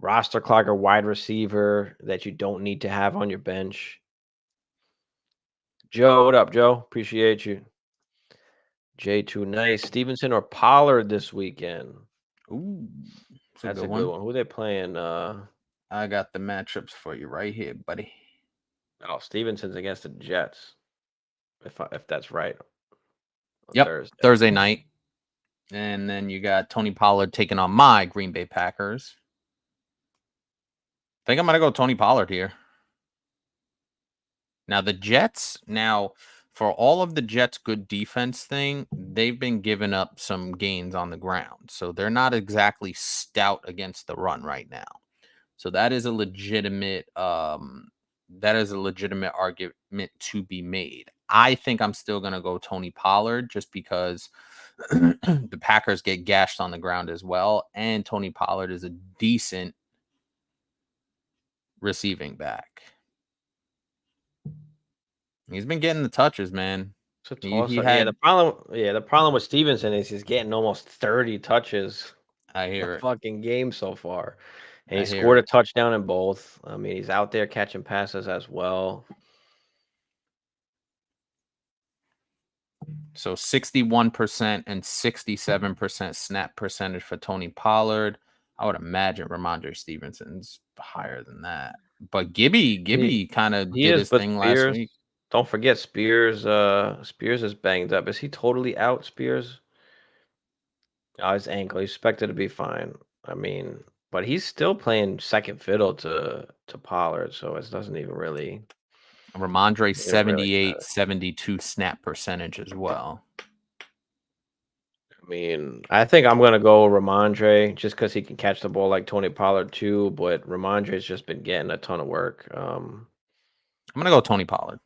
roster clogger wide receiver that you don't need to have on your bench. Joe, what up, Joe? Appreciate you. J2, nice. Stevenson or Pollard this weekend? Ooh, That's a good one. Who they playing? I got the matchups for you right here, buddy. Oh, Stevenson's against the Jets. If that's right. Yep, Thursday night. And then you got Tony Pollard taking on my Green Bay Packers. I think I'm going to go Tony Pollard here. Now, the Jets, for all of the Jets' good defense thing, they've been giving up some gains on the ground. So they're not exactly stout against the run right now. So that is a legitimate argument to be made. I think I'm still going to go Tony Pollard just because the Packers get gashed on the ground as well. And Tony Pollard is a decent receiving back. He's been getting the touches, man. The problem with Stevenson is he's getting almost 30 touches a fucking game so far. And he scored a touchdown in both. I mean, he's out there catching passes as well. So 61% and 67% snap percentage for Tony Pollard. I would imagine Ramondre Stevenson's higher than that. But Gibby kind of did his thing last week. Don't forget Spears. Spears is banged up. Is he totally out, Spears? Oh, his ankle. He's expected to be fine. I mean, but he's still playing second fiddle to Pollard, so it doesn't even really. Ramondre 78, 72 snap percentage as well. I mean, I think I'm going to go Ramondre just because he can catch the ball like Tony Pollard too, but Ramondre's just been getting a ton of work. I'm going to go Tony Pollard.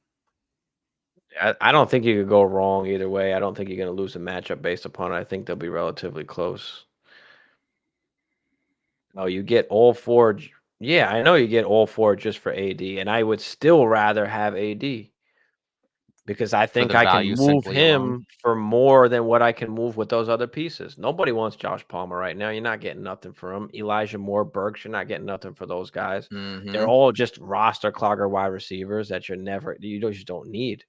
I don't think you could go wrong either way. I don't think you're going to lose a matchup based upon it. I think they'll be relatively close. Oh, you get all four. Yeah, I know you get all four just for AD, and I would still rather have AD because I think I can move him for more than what I can move with those other pieces. Nobody wants Josh Palmer right now. You're not getting nothing for him. Elijah Moore, Burks, you're not getting nothing for those guys. They're all just roster clogger wide receivers that you just don't need.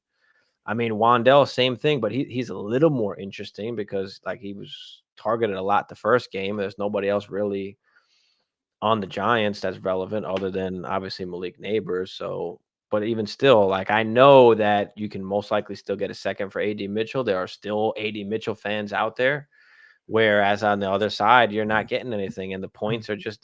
I mean, Wandell, same thing, but he's a little more interesting because like he was targeted a lot the first game. There's nobody else really on the Giants that's relevant other than obviously Malik Neighbors. So, but even still, like I know that you can most likely still get a second for AD Mitchell. There are still AD Mitchell fans out there. Whereas on the other side, you're not getting anything, and the points are just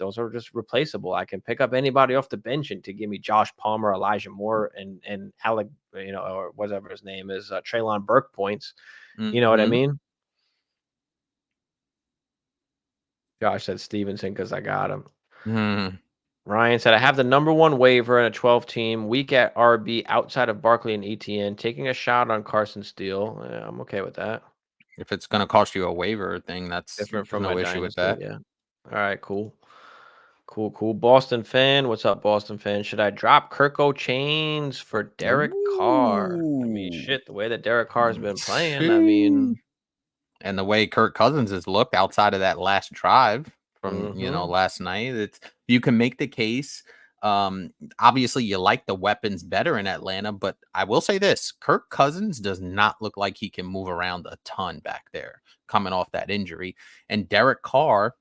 replaceable. I can pick up anybody off the bench and to give me Josh Palmer, Elijah Moore, and Alec, or whatever his name is, Treylon Burke points. You know what I mean? Josh said Stevenson because I got him. Ryan said, I have the number one waiver in a 12-team, weak at RB outside of Barkley and ETN, taking a shot on Carson Steele. Yeah, I'm okay with that. If it's going to cost you a waiver thing, that's different from no issue with that. Yeah. All right, cool. Cool. Boston fan. What's up, Boston fan? Should I drop Kirko Chains for Derek Carr? I mean, shit, the way that Derek Carr has been playing, I mean. And the way Kirk Cousins has looked outside of that last drive from, last night, you can make the case. Obviously, you like the weapons better in Atlanta, but I will say this: Kirk Cousins does not look like he can move around a ton back there coming off that injury. And Derek Carr,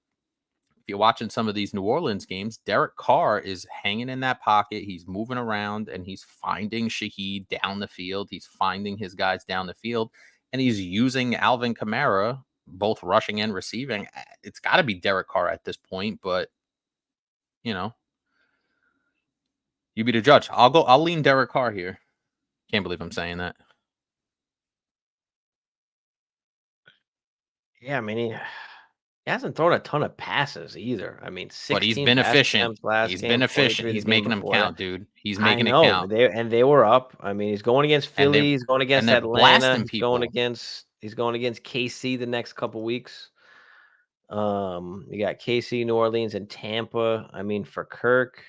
if you're watching some of these New Orleans games, Derek Carr is hanging in that pocket. He's moving around and he's finding Shaheed down the field. He's finding his guys down the field, and he's using Alvin Kamara, both rushing and receiving. It's got to be Derek Carr at this point, but you be the judge. I'll lean Derek Carr here. Can't believe I'm saying that. Yeah, I mean, he hasn't thrown a ton of passes either. I mean, 16 but he's been efficient. He's been efficient. He's making them count, dude. He's making it count. They were up. I mean, he's going against Philly. He's going against Atlanta. He's going against KC the next couple weeks. You got KC, New Orleans, and Tampa. I mean, for Kirk,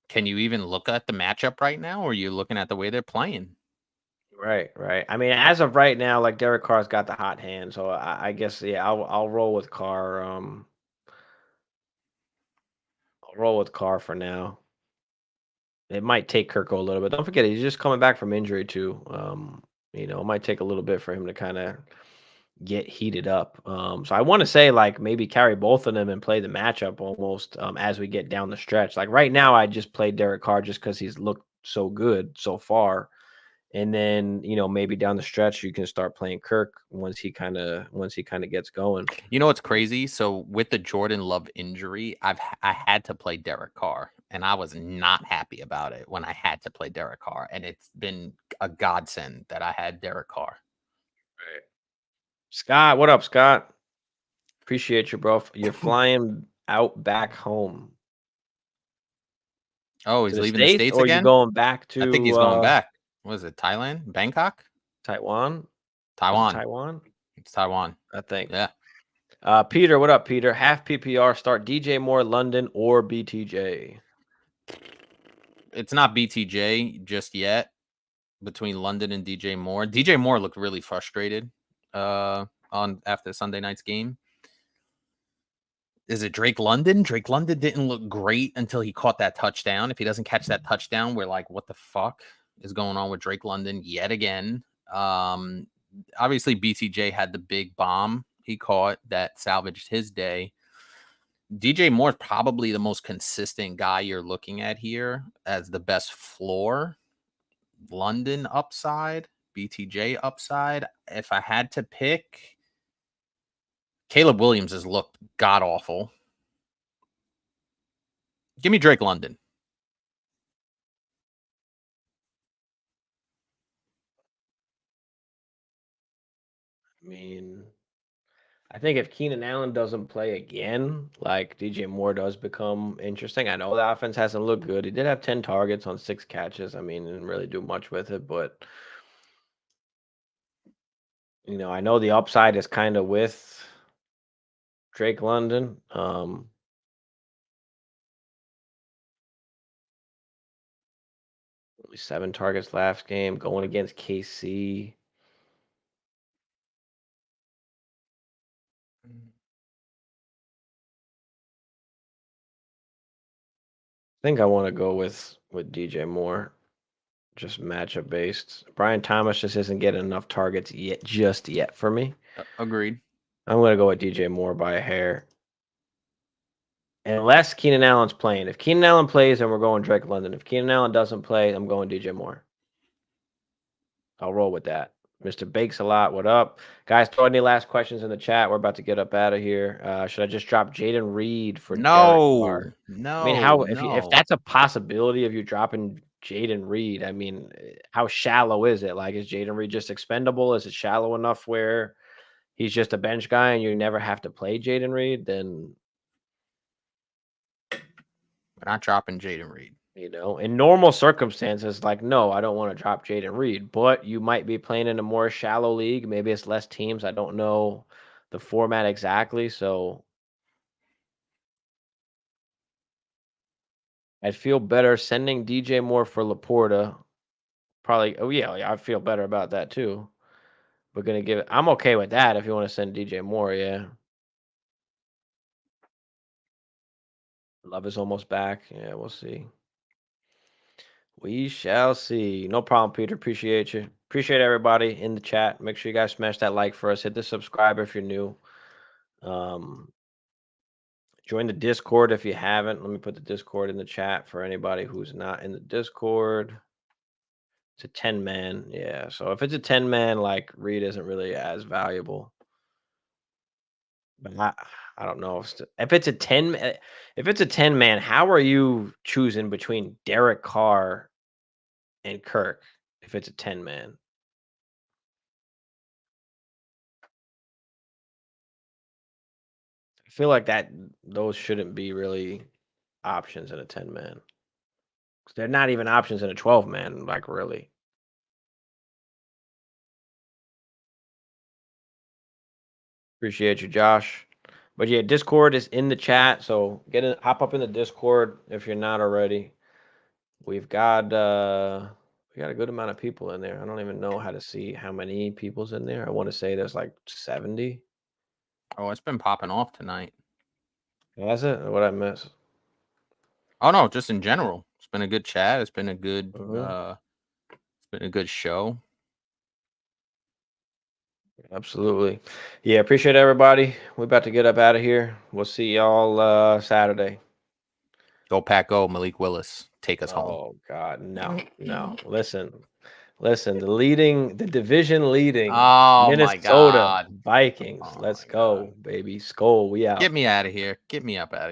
Can you even look at the matchup right now, or are you looking at the way they're playing? right. I mean, as of right now, like Derek Carr's got the hot hand, so I guess yeah, I'll roll with Carr. I'll roll with Carr for now. It might take Kirk a little bit. Don't forget, he's just coming back from injury too. It might take a little bit for him to kind of get heated up. So I want to say like maybe carry both of them and play the matchup almost as we get down the stretch. Like right now, I just play Derek Carr just because he's looked so good so far. And then maybe down the stretch you can start playing Kirk once he kind of gets going. You know what's crazy? So with the Jordan Love injury, I had to play Derek Carr, and I was not happy about it when I had to play Derek Carr, and it's been a godsend that I had Derek Carr. Right. Scott, what up, Scott? Appreciate you, bro. You're flying out back home Oh, to he's the leaving the States, States or you again? going back I think to he's going back. What is it, Thailand? Bangkok? Taiwan? Was it Taiwan. Taiwan? It's Taiwan. I think. Yeah. Peter, what up, Peter? Half PPR, start DJ Moore, London, or BTJ. It's not BTJ just yet between London and DJ Moore. DJ Moore looked really frustrated on after Sunday night's game. Is it Drake London? Drake London didn't look great until he caught that touchdown. If he doesn't catch that touchdown, we're like, what the fuck is going on with Drake London yet again? Obviously, BTJ had the big bomb he caught that salvaged his day. DJ Moore is probably the most consistent guy you're looking at here as the best floor. London upside, BTJ upside. If I had to pick, Caleb Williams has looked god awful. Give me Drake London. I mean, I think if Keenan Allen doesn't play again, like DJ Moore does become interesting. I know the offense hasn't looked good. He did have 10 targets on 6 catches. I mean, didn't really do much with it, but I know the upside is kind of with Drake London. Only 7 targets last game, going against KC. I think I want to go with DJ Moore, just matchup based. Brian Thomas just isn't getting enough targets just yet for me. Agreed. I'm going to go with DJ Moore by a hair. Unless Keenan Allen's playing. If Keenan Allen plays, then we're going Drake London. If Keenan Allen doesn't play, I'm going DJ Moore. I'll roll with that. Mr. Bakes a lot. What up? Guys, throw any last questions in the chat. We're about to get up out of here. Should I just drop Jaden Reed for Derek Carr? I mean, if No. that's a possibility of you dropping Jaden Reed, I mean, how shallow is it? Like, is Jaden Reed just expendable? Is it shallow enough where he's just a bench guy and you never have to play Jaden Reed? Then We're not dropping Jaden Reed. in normal circumstances, like, no, I don't want to drop Jaden Reed, but you might be playing in a more shallow league. Maybe it's less teams. I don't know the format exactly. So I'd feel better sending DJ Moore for Laporta. Probably. Oh, yeah, I feel better about that too. We're going to give it. I'm okay with that if you want to send DJ Moore. Yeah. Love is almost back. Yeah, we'll see. We shall see. No problem, Peter. Appreciate you. Appreciate everybody in the chat. Make sure you guys smash that like for us. Hit the subscribe if you're new. Join the Discord if you haven't. Let me put the Discord in the chat for anybody who's not in the Discord. It's a 10-man. Yeah. So if it's a 10-man, like Reed isn't really as valuable. But I don't know if it's a 10-man, how are you choosing between Derek Carr and Kirk if it's a 10-man? I feel like those shouldn't be really options in a 10-man. They're not even options in a 12-man, like really. Appreciate you, Josh. But yeah, Discord is in the chat, so hop up in the Discord if you're not already. We've got we got a good amount of people in there. I don't even know how to see how many people's in there. I want to say there's like 70. Oh, it's been popping off tonight. Has it? What I miss? Oh no, just in general. It's been a good chat. It's been a good show. Absolutely. Yeah, appreciate everybody. We're about to get up out of here. We'll see y'all Saturday. Go Pack Go, Malik Willis. Take us home. Oh God, no. Listen. The division leading Oh my Minnesota God. Vikings. Oh Let's my go, God. baby. Skol. We out. Get me out of here. Get me up out of here.